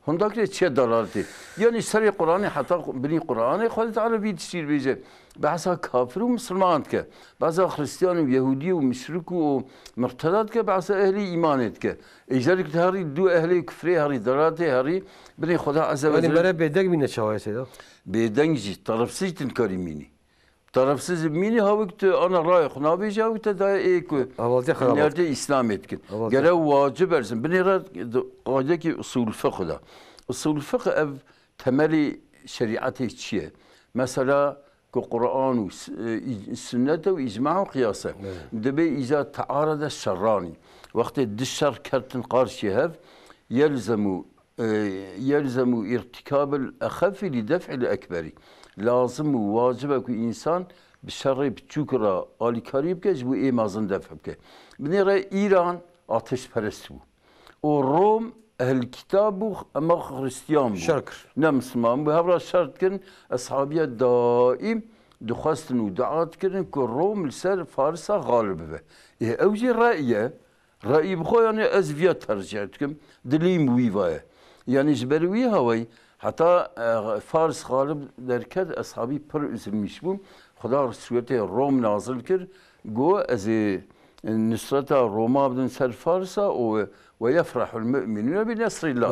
هنداك تشي ضلالتي يعني سري قراني حتى بني قراني خالد عربي تصير بيجي بعثا كافر ومسلمان ك بعثا خريستيان ويهودي ومشرك ومرتدات ك بعثا اهلي ايمانت ك اجارك هاري دو اهلي كفري هاري ضلالتي هاري بني خدا عز وجل يعني مرة بيدق من الشوايه سيدا بيدنجي طرف سيتن كريميني tarafsız mini havıktı ana rayık nabıca havıktı da ek nerede İslam etkin gene vacip versin binira qaydaki usul fıkhda usul fıkh ev temeli şeriatı içiye mesela Kur'an ve sünnet ve icma ve kıyasa debe iza taarada şerrani vakti dışar kertin karşı hev يلزم ارتكاب الأخف لدفع الأكبر لازم وواجبك إنسان بالشر بتشكره على كريب كج بو إيه مازن دفع بك بنرى إيران آتش پرستو وروم أهل الكتاب أما خريستيان شركر نعم مسلمان بهذا الشرط كن أصحابية دائم دخستن ودعات كن كروم لسر فارسا غالب به إيه أوجي رأي بخو يعني أزفيا ترجعتكم دليم ويفاية يعني جبروي هواي حتى فارس غالب دركد أصحابي پر üzülmüş bu خدا رسولته روم نازل كر جو از نصرة روما بدن سر فارسا ويفرح المؤمنون بنصر الله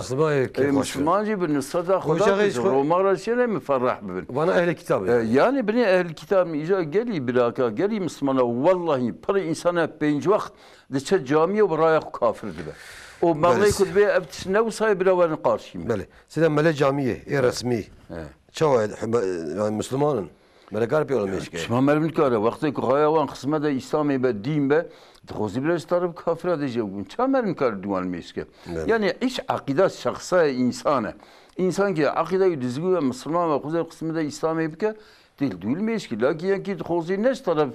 مسلمان جي بالنصرة خدا روما رشيله مفرح ببن وانا اهل الكتاب يعني بني اهل الكتاب اجا قالي براكا قالي مسلمان والله پر انسان بينج وقت دچ جامعه ورايا كافر دبه o mağlayı kutbeye ne bu sahibi ravanın karşıyım. Bale. Sizden mele camiye, resmi. Çoğu yani Müslümanın. Mele garip yolu meşke. Şuma mermin kare. Vakti ki hayavan kısmı da İslami be din be. Txozi biraz tarif kafir edeceğim. Çama mermin kare duan meşke. Yani iş akide şahsa insana. İnsan ki akide düzgün Müslüman ve kuzey kısmı da İslami be değil meşke. Lakin ki txozi ne taraf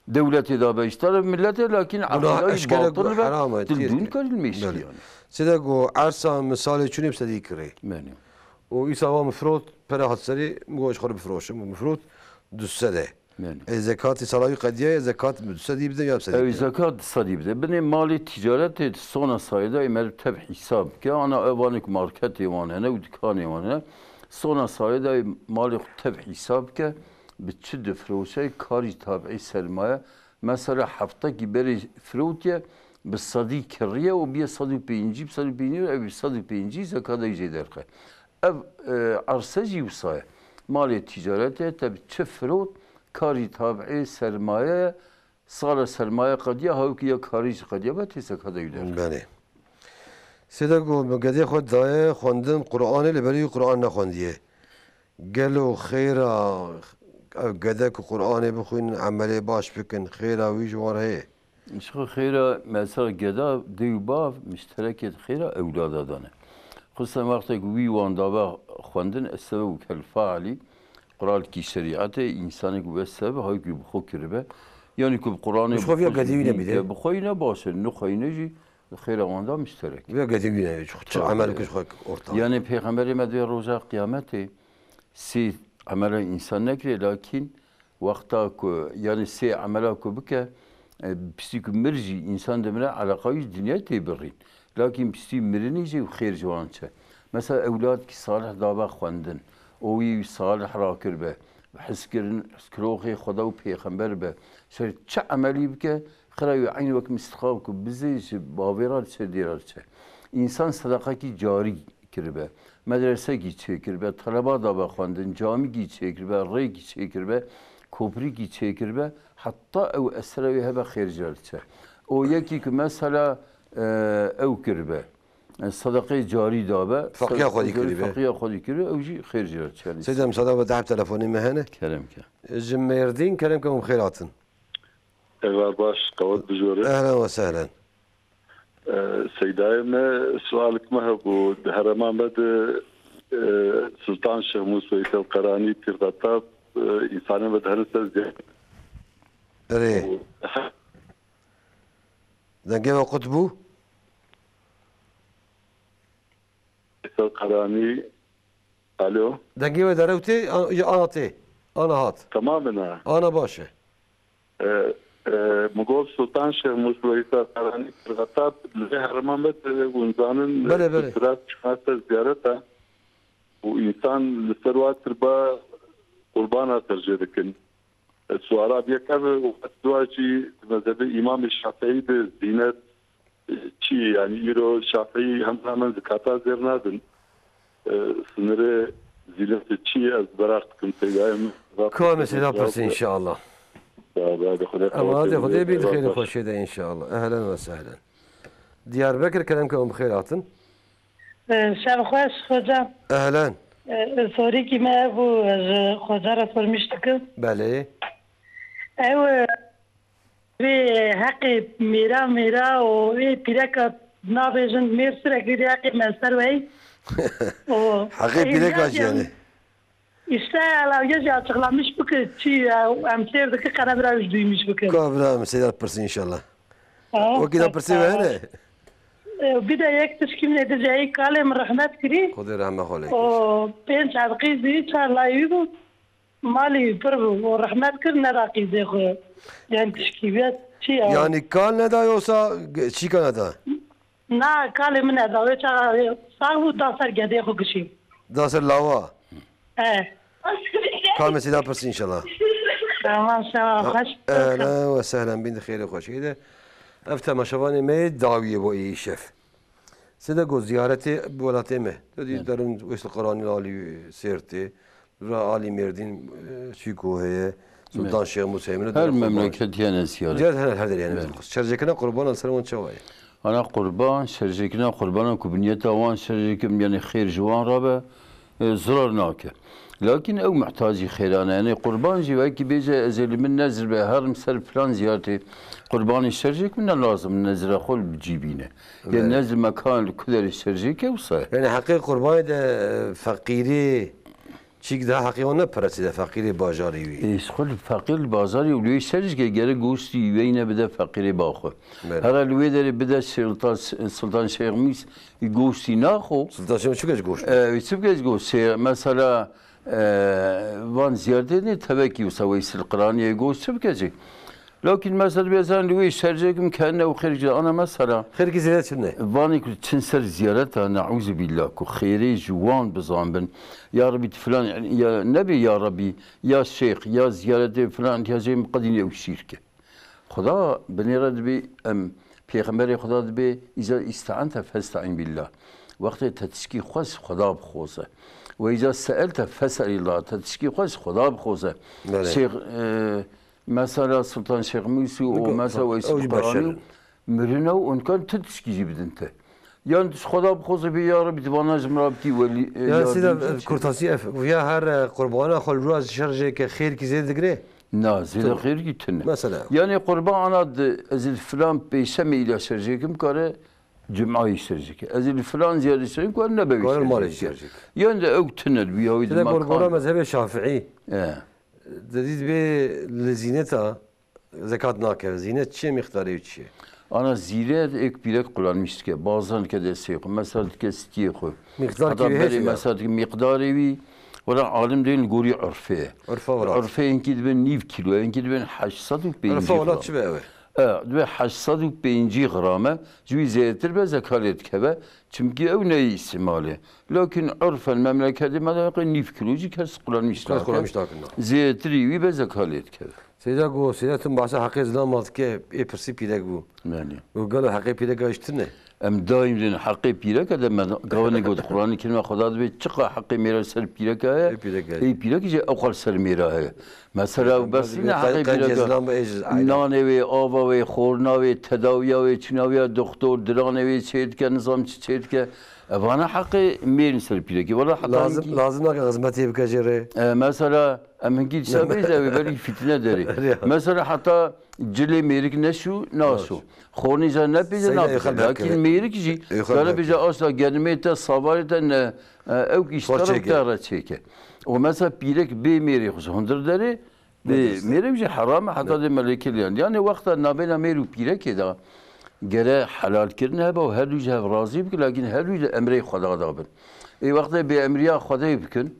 devleti da beş taraf millete lakin akide batıl ve dildun karilmiş yani. Size go arsa misali çünüm sedi kire. Benim. O İsa mefrut para hatsari مو اشخر بفروشم مفروض دسده زكاة صلاة قدية زكاة مدسدي بده يا بسدي زكاة صدي بده بني مالي تجارة صونا صايدة يمر تبع حساب كأنا أبانك ماركت يوانه أنا ودكان يوانه صونا صايدة مالي تبع حساب ك بتشد فروشة كاري تابعي سرماية مثلا حفظة كبري فروتية بالصدي كرية وبيا صدي بينجي بصدي بينجي أو بصدي بينجي زكاة يجدرقه ev arsacı usaya mali ticarete tabi çefrot kari tabi sermaye sala sermaye kadiye havki ya kari kadiye ve tese kadayılar. Beni. Sedego mugadiye xod daye xondum Kur'an ile beri Kur'an naxondiye. Gelo khayra gadek Kur'an'ı bixwin ameli baş bikin khayra vi jwar he. İşte khayra mesela gada deyuba müştereket khayra evlada dane. خصوصا وقتی که وی وان داور خواندن استوه کل فعلی قرار کی شریعت انسانی که استوه های که بخو کرده يعني كب قرآن مش خوفي قديمين بيده بخوينا باشه نخوينا جي خير واندا مشترك بيا قديمين شو عملك شو أورطا يعني پیغمبر مدوی روز قیامت سی عمل انسان نکره لكن وقتا که يعني سی عملا که بکه بسی که مرجی انسان دمره علاقه دنیا تبرین لكن بسی مرنی جی و خیر جوان چه مثلا اولاد که صالح دابا خواندن اوی صالح را کرده حس کروخی خدا و پیغمبر به شر چه عملی بکه خرای عین وقت مستخاب که بزیج باورات چه دیرات چه انسان صدقه کی جاری کرده مدرسه کی چه کرده طلبه دابا خواندن جامی کی چه کرده ری کی چه کرده کوپری کی چه کرده حتی او اسرای هبه خیر جارت چه او یکی که مثلا او کرده صدقه جاری دابه فقیه خودی کرده فقیه خودی کرده او جی خیر جارت چه سیدم صدا و دعب تلفنی مهنه کرم که جمردین کرم که خیراتن ايوه باش قوات بجوري اهلا وسهلا سيداي ما سؤالك ما هو هرمان بد سلطان شموس ويت القراني ترغطاب انسان بد هرسه زي ايه دنجي قطبو القراني الو دنجي دروتي انا هات تماما انا باشا مقول سلطان شموس ويت القراني ترغطاب هرمان بد ونزانن بله شخص زيارته وإنسان لسروات تربى قربانا ترجدكن السؤال بيكاب وأتواجي مذهب الإمام الشافعي بزينة شيء يعني يرو الشافعي هم من زكاة زيرنادن سنرى زينة شيء أزبراقكم تيجاهم كوم سيدا برسي إن شاء الله هذا خدي بيد خير خوش إن شاء الله أهلا وسهلا ديار بكر كلامكم بخيراتن شب خوش خدا اهلا سوری کی ما ابو خدا را فرمشتک بله او وی حق میرا و وی پیرک نابجن میرسر اگری حق مستر وی حقی پیرک آجیانه işte alaviye açıklamış bu ki çi amserdeki kanabra üzdüymüş bu ki. Kabra mesela persin inşallah. O kadar persin var bir de یک تشکیم ندیجایی کالم رحمت کری. خدا رحمت خاله. و پنج عقیزی چهار لایوی بود. مالی پر بود و رحمت کرد نراقیزه خو. یعنی تشکیبیت چی؟ یعنی کال ندای اوسا چی کن ندا؟ نه کالم ندای چهار سال داسر گده خو کشیم. داسر لاوا. کال مسیدا پرسی انشالله. تمام شما خوش. اهلا و سهلا بین خیر خوشیده. افتح مشوانی می داویه با ای شف سیده گو زیارتی بولاته می دادی درون ویسل قرآنی لالی سیرتی را آلی مردین چی کوهه سلطان شیخ موسیمین هر مملکت یعنی زیارت زیارت هر در یعنی شرجکنا قربان السلام چوای انا قربان شرجکنا قربان کبنیت آوان شرجکم یعنی خیر جوان را به ضرر ناکه لكن او محتاجي خيرانه يعني قربان جي كي بيجي ازل من نزر به هر مسر فلان زيارتي قربان الشرجيك من لازم نزر خل بجيبينه يعني نزل مكان كدر الشرجيك وصل يعني حقيقة قربان ده فقيري چیک ده حقیقتا پرسیده فقیر بازاری وی. خود فقیر بازاری ولوی سرش که گره گوشتی وی نبده فقیر باخو. هر لوی داره بده سلطان شیخ میس گوشتی نخو. سلطان شیخ چه کج گوشت؟ چه کج گوشت؟ مثلا وان زیاده نه تبکی و سوی سلقرانی گوشت چه کجی؟ لكن مثلا بيزان لوي شرجكم كانه وخير انا مثلا خير كي زيارات شنو؟ فاني كنت تنسر زيارتها نعوذ بالله كو خيري جوان بزامبن يا ربي فلان يعني يا نبي يا ربي يا شيخ يا زيارتي فلان يا زي مقدين او شركه خدا بنيرد بي ام پیغمبر خدا بي اذا استعنت فاستعن بالله وقت تتشكي خاص خدا بخوزه واذا سالت فاسال الله تتشكي خاص خدا بخوزه شيخ مثلا سلطان شيخ موسى ومثلا ويس القراني مرنا وان كان تدشكي جبد انت يعني خدا بخوز بي يا رب دوانا جمرابتي ولي يا سيدي كورتاسي اف ويا هر قربانا خل روز شرجه كخير كي زيد دغري نا زيد خير كي تن مثلا يعني قربان انا ازل فلان بيسمي الى شرجكم كاره جمعه شرجك ازل فلان زياده شرجك وانا بي شرجك يعني او تند بيا هذا قربانا مذهب الشافعي جديد به لزينتها zekat nake. Zinet çiye miktarı çiye? Ana zire ek birek kullanmıştık ki bazen ke destek. Mesela ke stiye koy. Miktar Hatta gibi böyle mesela miktarı bir valla alim değil gori örfe. Örfe var. Örfe enki ben 9 kilo, enki ben 850 Örfe ola çibe evi. ve 850 grama cüy zeytir ve zekalet kebe. Çünkü ev ne istimali. Lakin örfen memleketi madem 9 kilocu kes kullanmışlar. Zeytiri ve zekalet kebe. Seyda go, seyda tüm bahse hakkı zlamat ki persi pirek bu. Yani. O galo hakkı pirek açtı ne? Em daim din hakkı pirek adem gavani god Kur'an-ı Kerim Xuda ve çıka hakkı miras ser pirek ya. Pirek je akal ser mira ya. Mesela bas ne hakkı pirek. Nane ve ava ve khorna ve tedaviya ve çinaviya doktor dirane ve çeytke nizam çeytke. Bana hakkı miras ser pirek. Valla hatta lazım ne hizmeti bikacere. Mesela emin sabit ve böyle fitne deri. Mesela hatta cile merik ne şu nasu. Khorniza ne bize ne lakin merik ji. Kana bize asla gelmeyte sabarete ne ev iştaraf tara çeke. O mesela pirek be merik hundur deri. Be merik ji haram hatta de melekil yani vakta nabena merik pirek da gere halal kirne heba her yüce razı bik lakin her yüce emri Xuda da bin. Vakta be emriya Xuda bikin.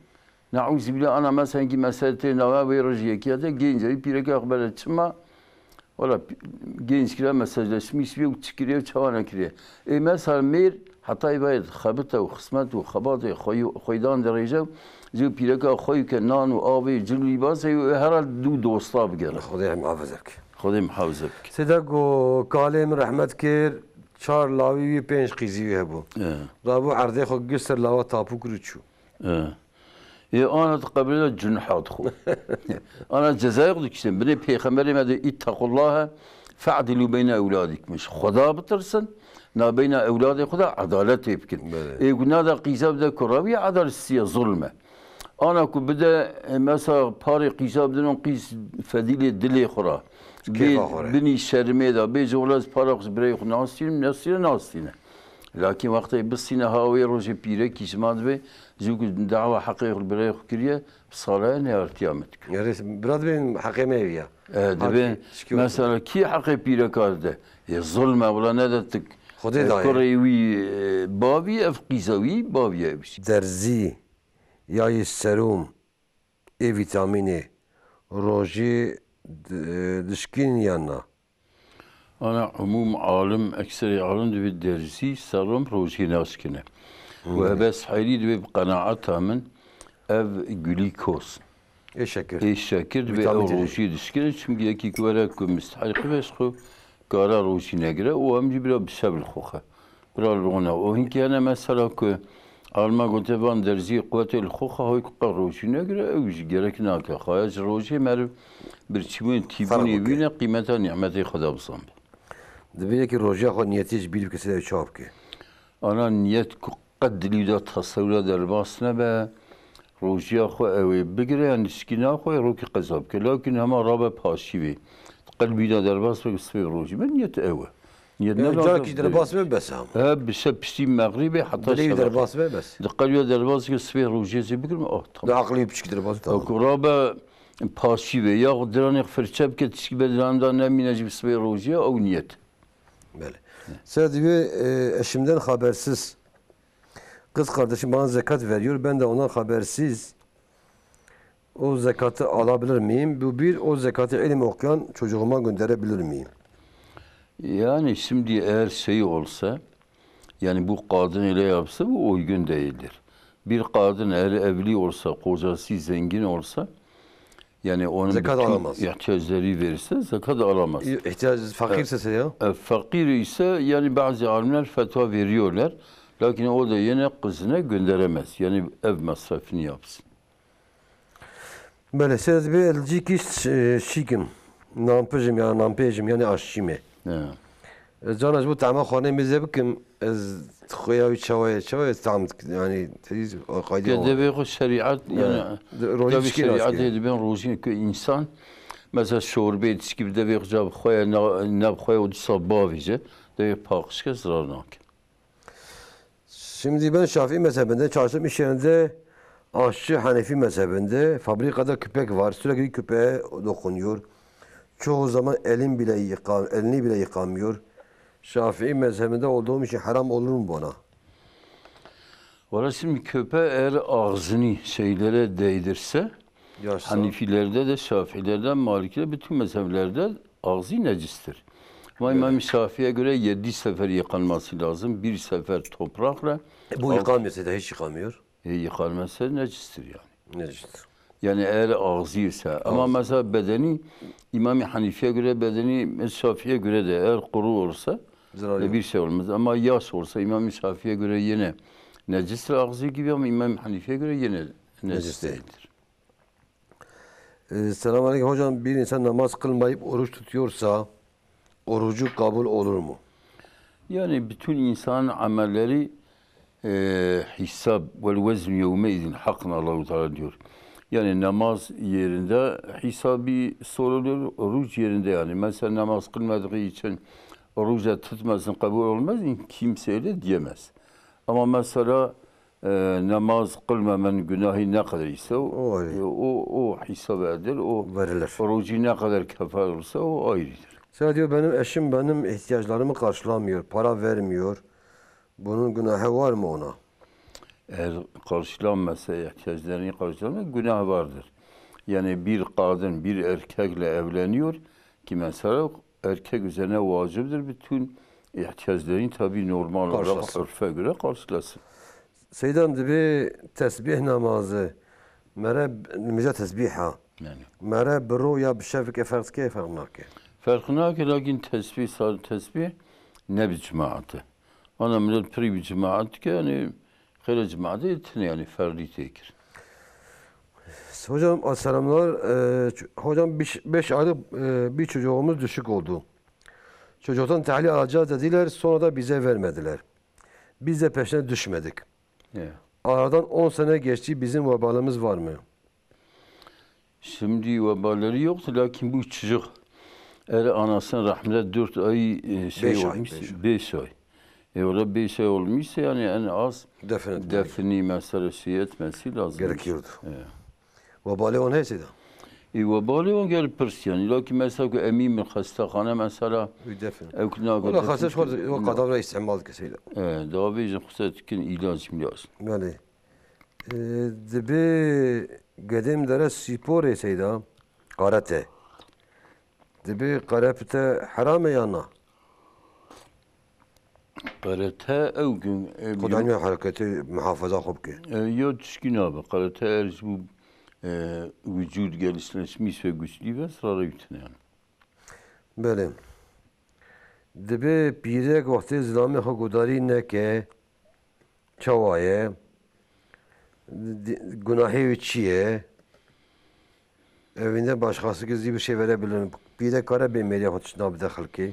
Nauzu billah ana mesela ki meselete nava ve rojiye ki de gençleri pirek akbele çıma. Valla gençler mesajlaşmış ve çıkıyor çavana kiriyor. Mesela mer hatta ibayet xabta ve kısmet ve xabat ve xoydan derece جو پیرکا خوی که نان و آبی جلوی بازه و هر دو دوستا بگیره. خدای محافظت که. خدای محافظت که. سیدا گو کالم رحمت کر چهار لاوی و پنج قیزی هبو. رابو عرضه خو گسر لاوا تاپو کروچو. أنا قبل جنحات خو. أنا جزائر دكتور بني بيخمري ماذا اتقوا الله فعدلوا بين أولادك مش خدا بترسن نا بين أولادك خدا عدالة يمكن. قلنا هذا قيزاب ده كراوي عدالة السيا ظلمة. أنا كبدا مثلا باري قيزاب دنون قيس فديلة دلي خرا. بني شرميدا بيجولاز بارقس بريخ ناستين. لكن وقت بسينا هاوي روجي بيرك يسمعت به زوج دعوة حقيقة البريخ كريه صلاة نهارتيامتك. يا ريس براد بين حقيقة ويا. دبين مثلا كي حقيقة بيرك هذا الظلم ولا ندتك. خدي داي. كريوي بابي أفقيزوي بابي أبش. درزي ياي السروم اي فيتاميني روجي دشكين يانا. أنا عموم عالم أكثر عالم دبي درسي سرم روجي ناسكنه. وبس حيري دبي بقناعتها من أف جلوكوز. الشكر دبي روجي دشكنه çünkü يكي كوراك مستحق بس خو كارا روجي نجرة وهم جبرا بسبب الخوخة. برا لونا وهنك أنا مثلا كو alma gotevan derzi kuvvetel xoxa hoy roji negre evj gerek naka xayaj roji mer bir çimin tibuni evine kıymeta nimeti Xuda bsam. Dibine ki roji xo niyeti bil kese çap ki. Ana niyet qadli da tasavvur derbasna be roji xo evi bigre yani skina xo roki qazab ki lakin ama rabe pashivi. Qalbi da derbas ve ismi roji ben niyet evi. جاك درباس بس هم. بسبب بسيم مغربي حتى دليل درباس بس. دقلوا درباس كسفير وجيزي بكر ما طبعا. ده عقلي بشك درباس طبعا. قرابة باسيفة يا قدران يغفر شاب كتشكي بدران دا نامي نجيب سفير وجيه أو نيت. Böyle. Sadece eşimden habersiz. Kız kardeşim bana zekat veriyor. Ben de ondan habersiz. O zekatı alabilir miyim? Bu bir, o zekatı ilim okuyan çocuğuma gönderebilir miyim? Yani şimdi eğer şey olsa, yani bu kadın ile yapsa bu uygun değildir. Bir kadın eğer evli olsa, kocası zengin olsa, yani onun zekat alamaz. İhtiyaçları verirse zekat alamaz. İhtiyacı fakirse ya? Fakir ise yani bazı alimler fetva veriyorlar. Lakin o da yine kızına gönderemez. Yani ev masrafını yapsın. Böyle siz bir elcik iş şikim. Nampejim yani aşçime. جانش بود تعمل خانه میزه بکم از خویاوی چوای تعم yani tez قاعده که şeriat yani tabii şeriat dedi ben roji ki insan mesela şorbe gibi de bir cevap khoya ne khoya o sabavice de pakış ke zararnak. Şimdi ben Şafii mezhebinde çalıştım iş yerinde aşçı Hanefi mezhebinde fabrikada köpek var sürekli köpeğe dokunuyor. çoğu zaman elini bile yıkamıyor. Şafii mezhebinde olduğum için haram olur mu bana? Valla şimdi köpeğe eğer ağzını şeylere değdirse, Yaşsa. Hanifilerde de, Şafilerde, Malikilerde, bütün mezheplerde ağzı necistir. Ama İmam Şafii'ye göre 7 sefer yıkanması lazım. Bir sefer toprakla. Bu yıkanmıyorsa da hiç yıkamıyor. Yıkanmazsa necistir yani. Necistir. Yani eğer ağzıysa. Ama mesela bedeni, İmam Hanifi'ye göre bedeni, Şafii'ye göre de eğer kuru olursa bir şey olmaz. Ama yaş olsa İmam Şafii'ye göre yine necistir ağzı gibi ama İmam Hanifi'ye göre yine necis değildir. Selamünaleyküm hocam. Bir insan namaz kılmayıp oruç tutuyorsa orucu kabul olur mu? Yani bütün insanın amelleri hesap vel vezn yevmeydin hakkın Allah-u Teala diyor. Yani namaz yerinde hesabı soruluyor, oruç yerinde yani. Mesela namaz kılmadığı için oruca tutmasın kabul olmaz, kimse öyle diyemez. Ama mesela namaz kılmamanın günahı ne kadar ise o hesap edilir, o verilir. Orucu ne kadar kefar olursa o ayrıdır. Sen diyor benim eşim benim ihtiyaçlarımı karşılamıyor, para vermiyor. Bunun günahı var mı ona? Eğer karşılanmazsa, ihtiyaçlarını karşılamazsa günah vardır. Yani bir kadın bir erkekle evleniyor ki mesela erkek üzerine vaciptir bütün ihtiyaçlarını tabii normal olarak örfe göre karşılasın. Seydan dibi tesbih namazı mere tesbiha. Yani. Mere bro ya bişevke farske farnake. Farkına ki lakin tesbih ne bir cemaati. Ana millet pri bir cemaat ki yani hayır cemaati etine yani ferdi tekir. Hocam selamlar. Hocam 5 aylık bir çocuğumuz düşük oldu. Çocuktan tahlil alacağız dediler, sonra da bize vermediler. Biz de peşine düşmedik. Yeah. Aradan 10 sene geçti, bizim vebalımız var mı? Şimdi vebaları yoktu lakin bu çocuk eğer anasının rahmete 4 ay olmuş, 5 ay. Orada 5 ay olmuşsa yani en az defni mesela şey etmesi lazım. Gerekiyordu. Vebali o neyse de? Vebali o gelip pırs yani. Lakin mesela ki emin bir hastahane mesela Ola hastas o kadavra istimal keseydi. Daha bir hastayken ilaç mı lazım? Yani dibi gedim dere spor eseydi karate. Dibi karate haram yana. Karate ev gün Kudani hareketi muhafaza خوب ki. Ya düşkün abi. Karate eğer bu vücut gelişleşmiş ve güçlü ve ısrarı bütün yani. Böyle. Dibi pirek vakti zilami hukudari ne ke çavaye günahı çiye evinde başkası gizli bir şey verebilir. Pirek kara bir meriye hotşna bir dakhil ki.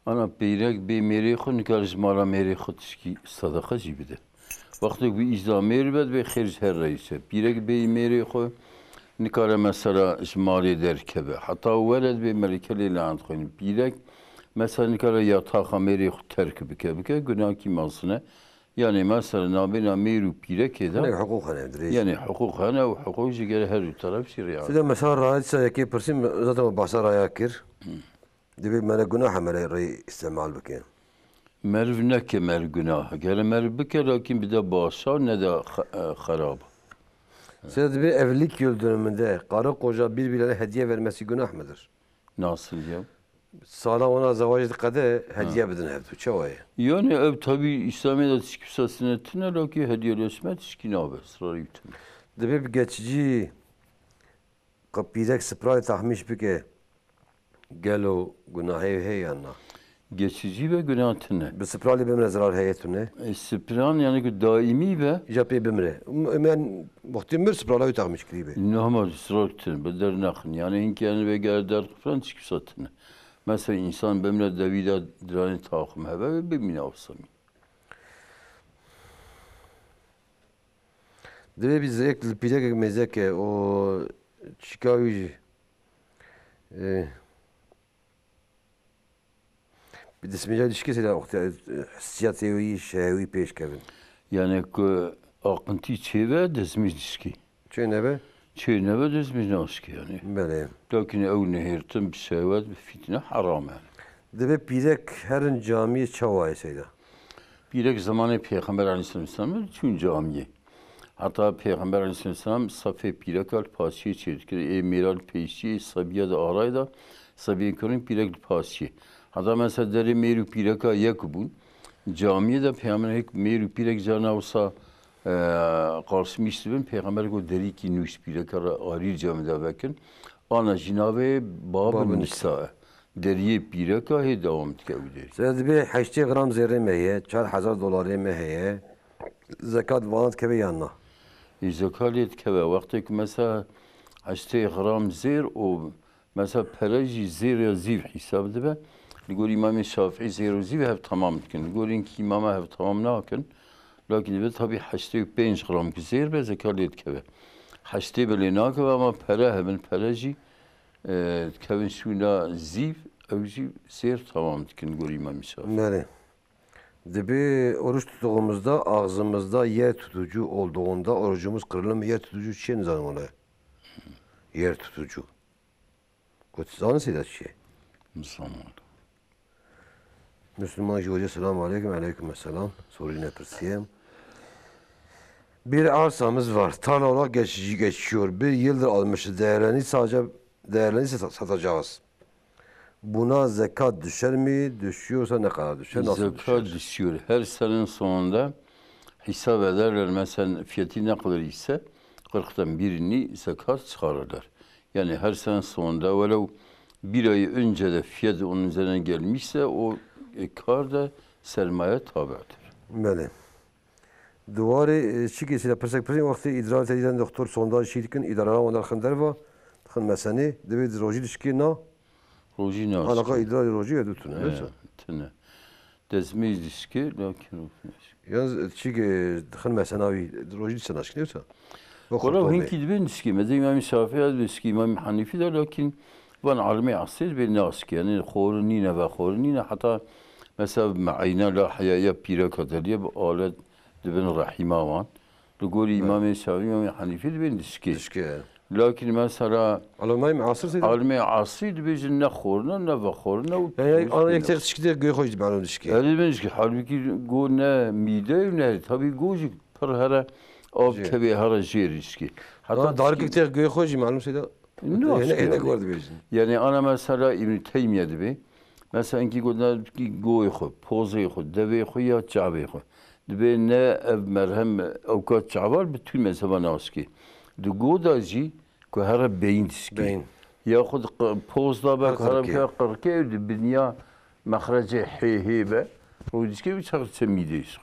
Ana pirek bir meriye khun nikarız mara meriye khutşki sadaka jibide. Vakti bir icra meribet ve khiriz her reise. Pirek bir meriye khun nikara mesela şmali derkebe. Hatta veled bir melikeli lanet khun. Pirek mesela nikara yatağa meriye terk bike günah kimasına. Yani mesela nabina meru pirek eder. Yani hukuk nedir? Yani hukuk hana ve hukuk jigere her taraf şeriat. Size mesela rahatsa yaki persim zaten basar ayakir. Dibi mene günah amele rey istimal bike. Merv ne kemer günah. Gere merv bike lakin bir de başa ne de harab. Size dibi evlilik yıl döneminde karı koca birbirlerine hediye vermesi günah mıdır? Nasıl ya? Sağlam ona zavacı kadar hediye bedin hep çavaya. Yani ev tabi İslamiyet'e çıksa sünnetine lakin hediyeleşme tişkin abi ısrarı bütün. Dibi bir geçici kapidek sprayı tahmiş bike gelo günahı heyyanna. Geçici ve günahına. Bir sprayı bimre zarar heyetune. Spran yani ki daimi ve Japi bimre. Men muhtemel sprayı tahmiş gibi. Normal ısrar ettin. Beder nakın. Yani hinki yani ve gerder falan çıksa tine. Mesela insan bimre devida dirani takım heve ve bimine avsami. Dibi biz ekli pidek mezeke o çıkayıcı. Bir desmece ilişkisi de hissiyatı şehvi peş kevin. Yani ki akıntı çeve desmiş ilişki. Çe ne be? Çiğ neve düzmüş naski yani. Böyle. Lakin ev nehirtin bir sevet bir fitne haram yani. Debe pirek herin camiye çavayı Seyda. Birek zamanı Peygamber Aleyhisselam'ın tüm camiye. Hatta Peygamber Aleyhisselam safe pirek al pasiye çedik. Miral peşi sabiye de arayda sabiye körün pirek pasiye. Hatta mesela deri meru pireka yakubun. Camiye de Peygamber hek meru pirek cana olsa karşı misliben Peygamber go deri ki nuş pireka arir camide bakın. Ana jinave babın nisa. Deriye pireka he devam tkevdir. Seyda debe 80 gram zerre meye, $4,000 meye, zekat vanat keve yanına. Zekaliyet keve vakti ki mesela 80 gram zer o mesela peraji zer ya ziv hesap edibe. Ligor İmam Şafii zer o ziv hep tamam dikin. Ligorin ki imama hep tamam nakin. Lakin dibe tabi 85 gram ki zer be zekaliyet keve. 80 bile nakve ama pera hemen peraji kevin şuna ziv evci zer tamam dikin Ligor İmam Şafii. Böyle. Debe oruç tuttuğumuzda ağzımızda yer tutucu olduğunda orucumuz kırılır mı? Yer tutucu şey ne zaman ona? Yer tutucu. Kutsanı Seyda şey. Müslüman. Müslüman Hoca selamun aleyküm aleyküm selam. Soruyu ne pırsiyem? Bir arsamız var. Tarla olarak geçiyor. Bir yıldır almışız. Değerlerini satacağız. Buna zekat düşer mi? Düşüyorsa ne kadar düşer? Nasıl Zekat düşüyor. Her senenin sonunda hesap ederler. Mesela fiyatı ne kadar ise 40'tan birini zekat çıkarırlar. Yani her sene sonunda velev bir ay önce de fiyat onun üzerine gelmişse o kar da sermaye tabidir. Böyle. Duvarı şikesiyle persek vakti idrar edilen doktor sondaj şirkin idarara onlar khandar va khan mesani devid roji dişki na roji na alaka idrar roji edutun evet tane dezmeyiz dişki lakin yaz şike khan mesanavi roji sanaş neyse Kola hinki dibin dişki mesela İmam Şafii dişki İmam Hanifi de lakin van almi asir bir naski yani khorunina ve khorunina hatta mesela ma'ayna la hayaya pira kadar bu alet dibin rahima van. Lugori İmam Şafii İmam Hanifi dibin dişki. Lakin mesela almay muasir seydi. Almay asir dibin ne khoruna ne ve khoruna. Yani ana yektek dişki göy koydu malum dişki. Yani dişki halbuki go ne mide ne tabi gojik per hara av kebi hara jir dişki. Hatta dark yektek göy koydu malum seydi. Yani ana mesela İbn Teymiye gibi mesela ki godna ki goy xo poze xo deve xo ya çabe xo debe ne ev merhem avukat çavar bütün mezheba naski du goda ji ko her beyin ski ya xud pozda bak haram ka qırke dünya mahrece hibe o diski bir çağır semidis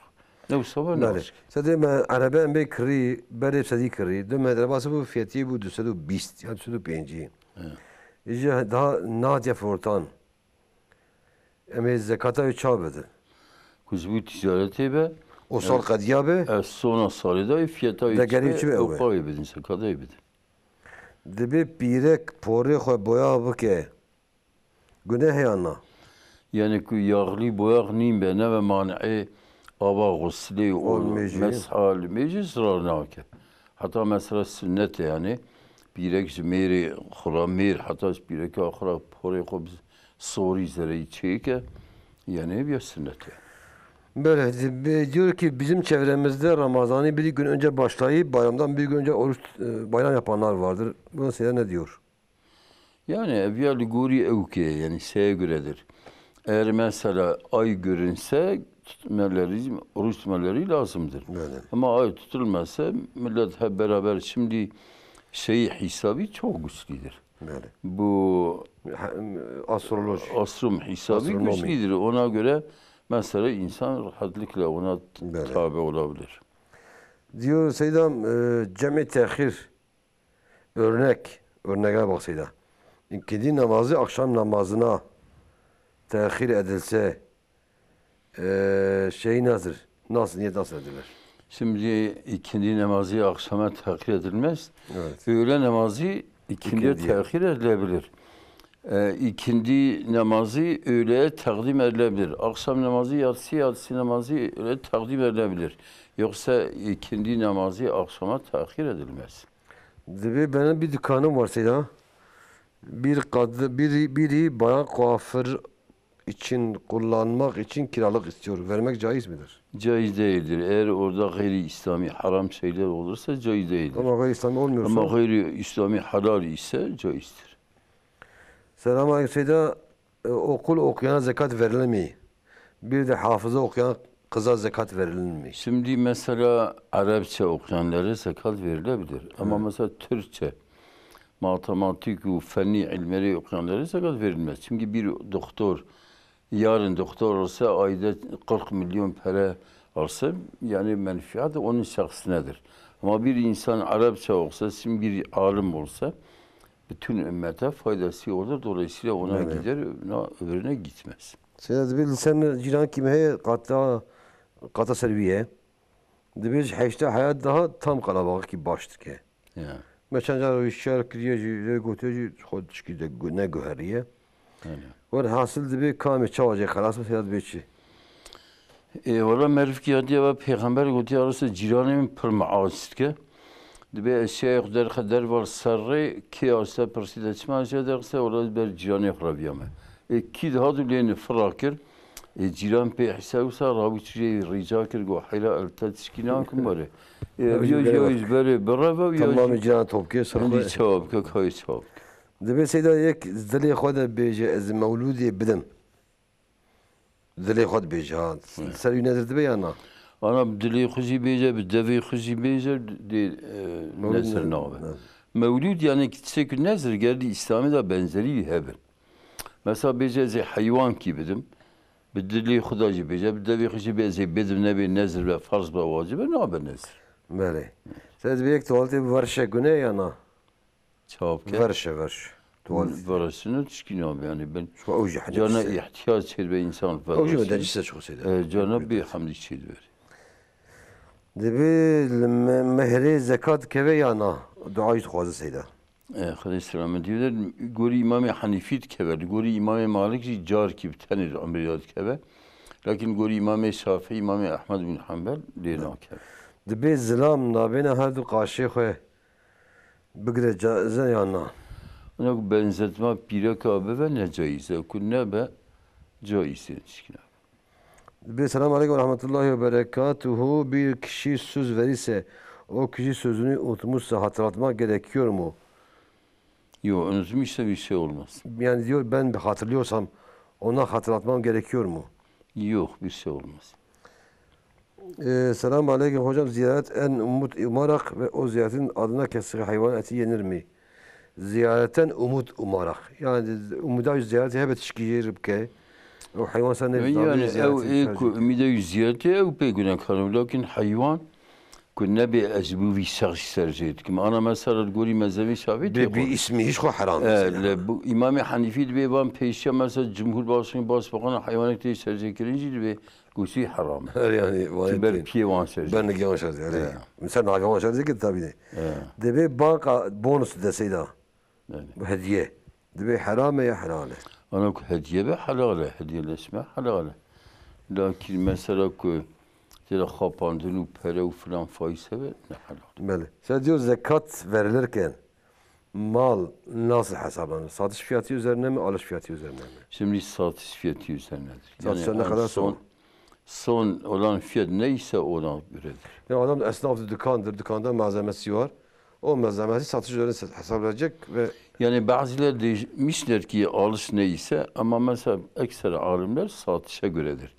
ne sabah naski sadece arabe embe kri berep sadi kri de medrabası bu fiyatı bu 220 ya 205 İşte daha Nadia Fortan eme zekata çabedi. Kuzbu ticareti be o sal kadiya be sonra salida fiyata o payı bedin zekata bedin. Debe pirek pore xo boya bike. Günah yana. Yani ku yağlı boya nim be ne ve mani'i ava gusli o meshal meclis ranake. Hatta mesela sünnet yani birek meri xramir hatta birek axra pore xo soru zeri çeke yani bir sünnet. Böyle diyor ki bizim çevremizde Ramazan'ı bir gün önce başlayıp bayramdan bir gün önce oruç bayram yapanlar vardır. Buna size ne diyor? Yani evvel guri evke yani şeye göredir. Eğer mesela ay görünse tutmaları, oruç tutmaları lazımdır. Böyle. Ama ay tutulmazsa millet hep beraber şimdi hesabı çok güçlüdür. Böyle. Bu astroloji. Astrom hesabı güçlüdür. Ona göre mesela insan rahatlıkla ona tabi olabilir. Diyor Seydam cem-i tehir örneğe bak Seydam. İkindi namazı akşam namazına tehir edilse nasıl edilir? Şimdi ikindi namazı akşama tehir edilmez. Evet. Öğle namazı ikindi tehir edilebilir. İkindi namazı öğleye takdim edilebilir. Akşam namazı yatsı namazı öğle takdim edilebilir. Yoksa ikindi namazı akşama tehir edilmez. Dibe benim bir dükkanım var Seyda. Biri bayan kuaför için kullanmak için kiralık istiyor. Vermek caiz midir? Caiz değildir. Eğer orada gayri İslami haram şeyler olursa caiz değildir. Ama gayri İslami olmuyorsa? Ama gayri İslami halal ise caizdir. Selamünaleyküm Seyda. Okul okuyana zekat verilir mi? Bir de hafıza okuyan kıza zekat verilir mi? Şimdi mesela Arapça okuyanlara zekat verilebilir. Ama mesela Türkçe, matematik ve fenni ilmleri okuyanlara zekat verilmez. Çünkü bir doktor, yarın doktor olsa ayda 40 milyon para alsa yani menfaat onun şahsınadır. Ama bir insan Arapça olsa, şimdi bir alim olsa bütün ümmete faydası olur. Dolayısıyla ona gider, öbürüne gitmez. Seyda sen ciran kimeye kata serviye. Dibe heşte hayat daha tam kalabalık ki baştı ki. Mesela işler kiriye götürücü خود şekilde ne göheriye. Ve hasıl dibe kâme çavacak halas mı Seyda beçi. Valla merif ki hadiye ve peygamber götü arası ciranımın pırma ağaçtı ki. Dibe eşeğe der var sarı ki arsa perside çıma eşeğe derse orada bir ciranı xrabiyame. Ki daha düleni fırakır. Ciran pe hesabısa rabiçi rica kir go hayla alta tişkinan kumbare. Yoz böyle bravo yoz. Tamam ciran topke sarı. Indi çabuk kakay çabuk. Dibe Seyda yek zeli xoda beje ez mevludi bidim. Zeli xod beje ha. Ser nedir dibe yana? Ana dili xuzi beje bir devi xuzi beje nesir nabe. Mevlud yani kitse nezir geldi İslam'da da benzeri heber. Mesela beje hayvan gibidim. Bedeli Xudacı beje, bedeli Xudacı beje, bedim nebi nezir ve farz ve vacib ve nabe nezir. Bale. Sen bir tuvalete varşa güne yana. Çabuk. Varşa. Varşını çkin abi yani ben. Şu oje hadis. Cana ihtiyaç çel ve insan var. Oje de cisse çok sayda. Cana bir hamdi çel ver. Debi mehri zekat keve yana. Duayı xwazı sayda. Aleyhisselam diyorlar, gori İmam-ı Hanifit kever, gori İmam-ı Malik car gibi tenir ameliyat kever. Lakin gori İmam-ı Şafii, İmam-ı Ahmed bin Hanbel lena kever. Dibe zilam nabine her du kaşığı xoy. Bigre caize yana. Ona benzetme pirek abi ve ne caize, kun ne be caize ilişkine. Dibe selamun aleyküm ve rahmetullahi ve berekatuhu. Bir kişi söz verirse o kişi sözünü unutmuşsa hatırlatmak gerekiyor mu? Yok, unutmuşsa bir şey olmaz. Yani diyor ben hatırlıyorsam ona hatırlatmam gerekiyor mu? Yok, bir şey olmaz. Selamun aleyküm hocam, ziyaret en umut umarak ve o ziyaretin adına kesri hayvan eti yenir mi? Ziyaretten umut umarak. Yani umuda ziyareti hep etişkiyi rıbke. O hayvan sen ne yani ev umida ziyareti ev peygune kanım. Lakin hayvan كنا بأجبوي شخص سرجيت كم أنا مثلا تقولي مذهبي شافعي باسمه إيش خو حرام إمام حنيفي بيبان بيشة مثلا جمهور باشين باس بقنا حيوانك تيجي سرجي كرينجي بي قوسي حرام يعني تبر بيوان سرجي ben ne yalan söyledi mesela ne yalan söyledi ki tabii de be banka bonus de seyda bu hediye de be haram ya halal أنا هدية بحلالة هدية الأسماء حلالة لكن مثلا Tela kapandığını para falan faiz ve ne halal. Böyle. Sen diyor zekat verilirken mal nasıl hesaplanır? Satış fiyatı üzerine mi, alış fiyatı üzerine mi? Şimdi satış fiyatı üzerinedir. Satış ne kadar son olan fiyat neyse ona göredir. Yani adam esnaf dükkandır, dükkanda malzemesi var. O malzemesi satış üzerine hesaplayacak ve yani bazıları demişler ki alış neyse ama mesela ekstra alimler satışa göredir.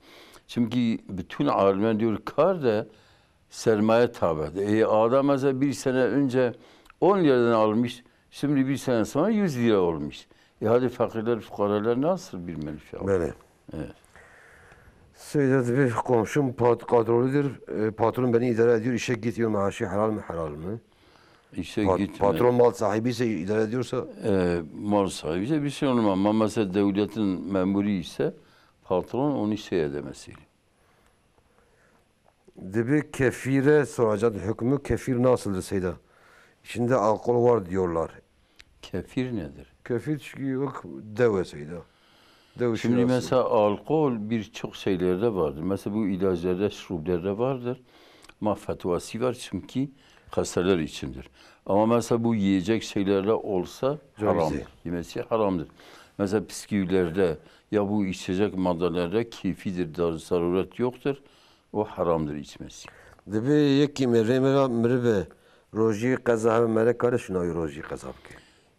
Çünkü bütün alimler diyor kar da sermaye tabidir. Adam mesela bir sene önce 10 liradan almış, şimdi bir sene sonra 100 lira olmuş. Hadi fakirler, fukaralar nasıl bir menfaat? Böyle. Evet. Seydet bir komşum kadroludur. Patron beni idare ediyor, işe gidiyor, maaşı helal mi helal mi? İşe gitmiyor. Patron mal sahibi ise idare ediyorsa? Mal sahibi ise bir şey olmaz. Ama mesela devletin memuru ise patron onu şey edemesiyle. Dibi kefire soracak hükmü kefir nasıldır Seyda? İçinde alkol var diyorlar. Kefir nedir? Kefir çünkü yok deve Seyda. Şimdi mesela alkol birçok şeylerde vardır. Mesela bu ilaçlarda, şurublerde vardır. Ama fetvası var çünkü hastalar içindir. Ama mesela bu yiyecek şeylerle olsa haramdır. Yemesi haramdır. Mesela bisküvilerde ya bu içecek maddelerde keyfidir, zaruret yoktur. O haramdır içmesi. Dibi yeki merive roji qaza mere karışına roji qazab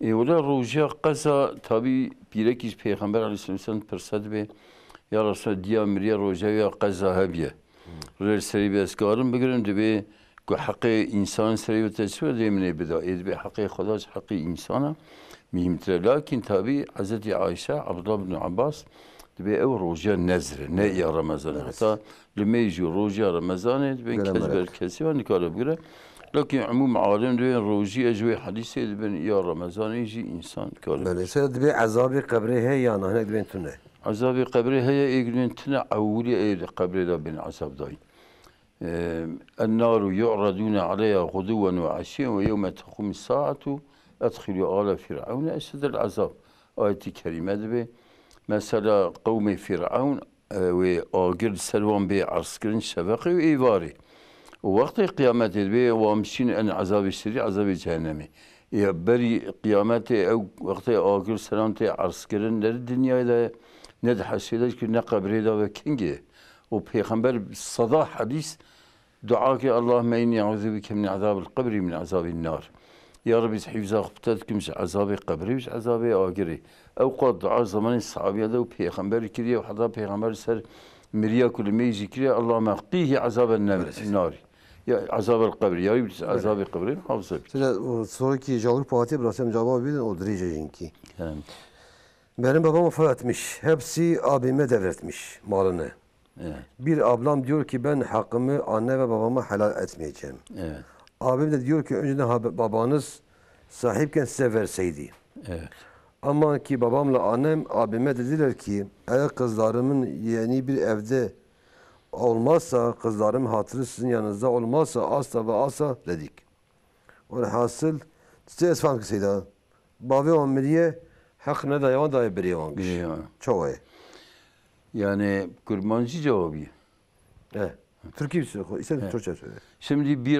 ki. Ola roji qaza tabi birek Peygamber Aleyhisselam persad be ya Resulallah diya meriya roji ya qaza habiye. Rel seri beskarım bigrim dibi ku hakkı insan seri ve tesvir demine bida edbi hakkı Xuda's hakkı insana mühimdir. Lakin tabi Hazreti Ayşe Abdullah bin Abbas dibi ev roji nezre ne ya Ramazan hatta لميجي روجي رمضان بين كذب الكسي ونكاله بقرة لكن عموم عالم ده روجي أجوي حديثي بين يا رمضان يجي إنسان كاله. بله سيد بي عذاب قبره هي يعني هناك بين تونه. عذاب قبره هي يقولون تنا أولي أيد قبره ده بين عذاب داي. النار يعرضون عليها غدوا وعشيا ويوم تقوم الساعة أدخلوا آل فرعون أشد العذاب. آية كريمة ده مثلا قوم فرعون ve agir servan be askırın şefaki ve ivari. O vakti kıyamet edbe ve amşin en azab-ı şerri azab-ı cehennemi. Ya beri kıyameti ev vakti agir servan te askırın ne dünyada ne de haşiler ki ne kabrida ve kingi. O peygamber sada hadis dua ki Allahümme inni a'udhu bike min azab-ı kabri min azab-ı nar. Ya Rabbi hifza kuptatkum azab-ı kabri ve azab-ı agiri. أوقات دعاء زمان الصحابة ده وبيغمبر كريه وحدا بيغمبر سر مريا كل ما يجي كريه اللهم قيه عذاب النار يا عذاب القبر يا رب عذاب القبر حافظ. Sonraki cevabı Fatih Ibrahim cevabı bilin o derececinki. Benim babam vefat etmiş. Hepsi abime devretmiş malını. Evet. Bir ablam diyor ki ben hakkımı anne ve babama helal etmeyeceğim. Evet. Abim de diyor ki önceden babanız sahipken size verseydi. Evet. Ama ki babamla annem abime dediler ki eğer kızlarımın yeni bir evde olmazsa, kızlarım hatırı sizin yanınızda olmazsa asla ve asla dedik. O hasıl size esfan kısıydı. Bavi amiriye hak ne dayavan dahi bir yavanmış. Çoğu. Yani kurmancı cevabı. Evet. Türkiye söylüyor. İster Türkçe söylüyor. Şimdi bir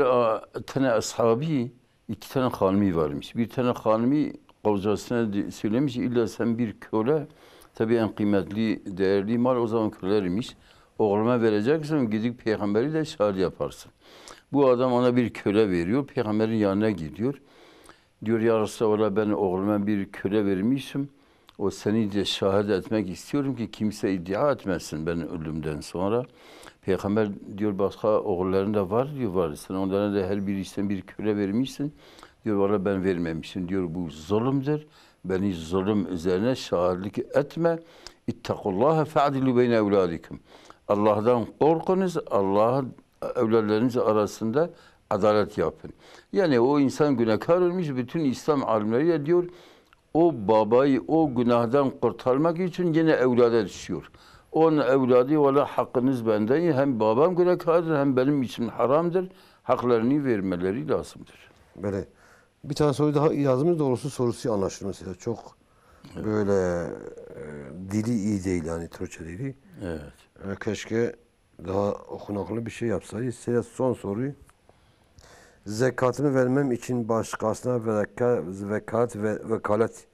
tane ashabi, iki tane hanımı varmış. Bir tane hanımı kocasına söylemiş illa sen bir köle tabii en kıymetli değerli mal o zaman kölelermiş. Oğluma vereceksin gidip peygamberi de şahit yaparsın. Bu adam ona bir köle veriyor. Peygamberin yanına gidiyor. Diyor ya Resulallah ben oğluma bir köle vermişim. O seni de şahit etmek istiyorum ki kimse iddia etmesin benim ölümden sonra. Peygamber diyor başka oğulların da var diyor var. Sen onlara da her birisinden bir köle vermişsin. Diyor valla ben vermemişim diyor bu zulümdür. Beni zulüm üzerine şahitlik etme. İttakullaha fe'adilu beyne evladikum. Allah'tan korkunuz. Allah evlatlarınız arasında adalet yapın. Yani o insan günahkar olmuş. Bütün İslam alimleri diyor o babayı o günahdan kurtarmak için yine evlada düşüyor. Onun evladı valla hakkınız benden hem babam günahkardır hem benim için haramdır. Haklarını vermeleri lazımdır. Böyle. Bir tane soru daha yazımız doğrusu sorusu anlaşılması mesela çok böyle dili iyi değil yani Türkçe dili. Evet. Keşke daha okunaklı bir şey yapsaydı. Size son soruyu. Zekatımı vermem için başkasına zekat ve vekalet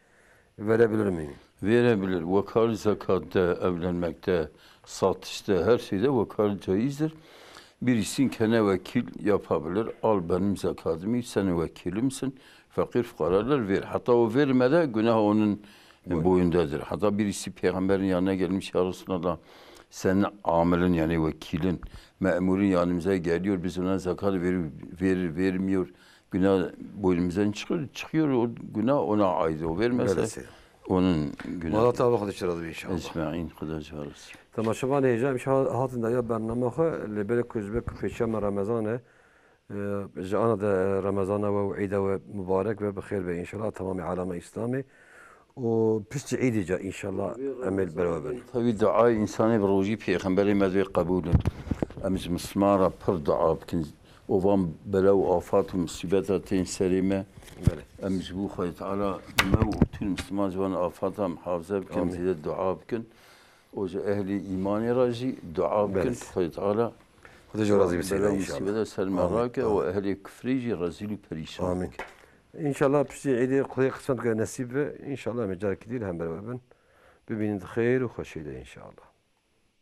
verebilir miyim? Verebilir. Vekalet zekatta, evlenmekte, satışta, her şeyde vekalet caizdir. Birisi kendine vekil yapabilir. Al benim zekatımı, sen vekilimsin. Fakir fukaralar ver. Hatta o vermede günah onun boyundadır. Hatta birisi peygamberin yanına gelmiş ya Resulallah senin amelin yani vekilin, memurun yanımıza geliyor. Biz ona zekat vermiyor. Günah boynumuzdan çıkıyor. O günah ona ait. O vermezse onun günahı. Allah tabi kadar inşallah. Esma'in kadar çağırırız. تماشاوان هیجا میشه هاتن دایا برنامه خو لبر کجبه کفیشم رمضانه جانا ده رمضان و عيد و مبارك و بخير به ان شاء الله تمام عالم اسلامي و پشت عيد جا ان شاء الله عمل برابر tabi dua insanı bir roji peygamberi medve kabul emiz müslümana pır dua bikin ovan bela ve afat ve musibetin selime emiz bu Xuda Teala mev bütün müslüman civan afata muhafaza bikin zide dua bikin o ehli imani raji dua bikin Xuda Teala خدا جو راضي بسيدة إن شاء الله. بلا سلمراك وأهل كفريجي رزيل بريشان. آمين. إن شاء الله بشتي عيدي خدي قسمتك نصيب إن شاء الله مجال كثير هم بالوابن ببين خير وخشيدة إن شاء الله.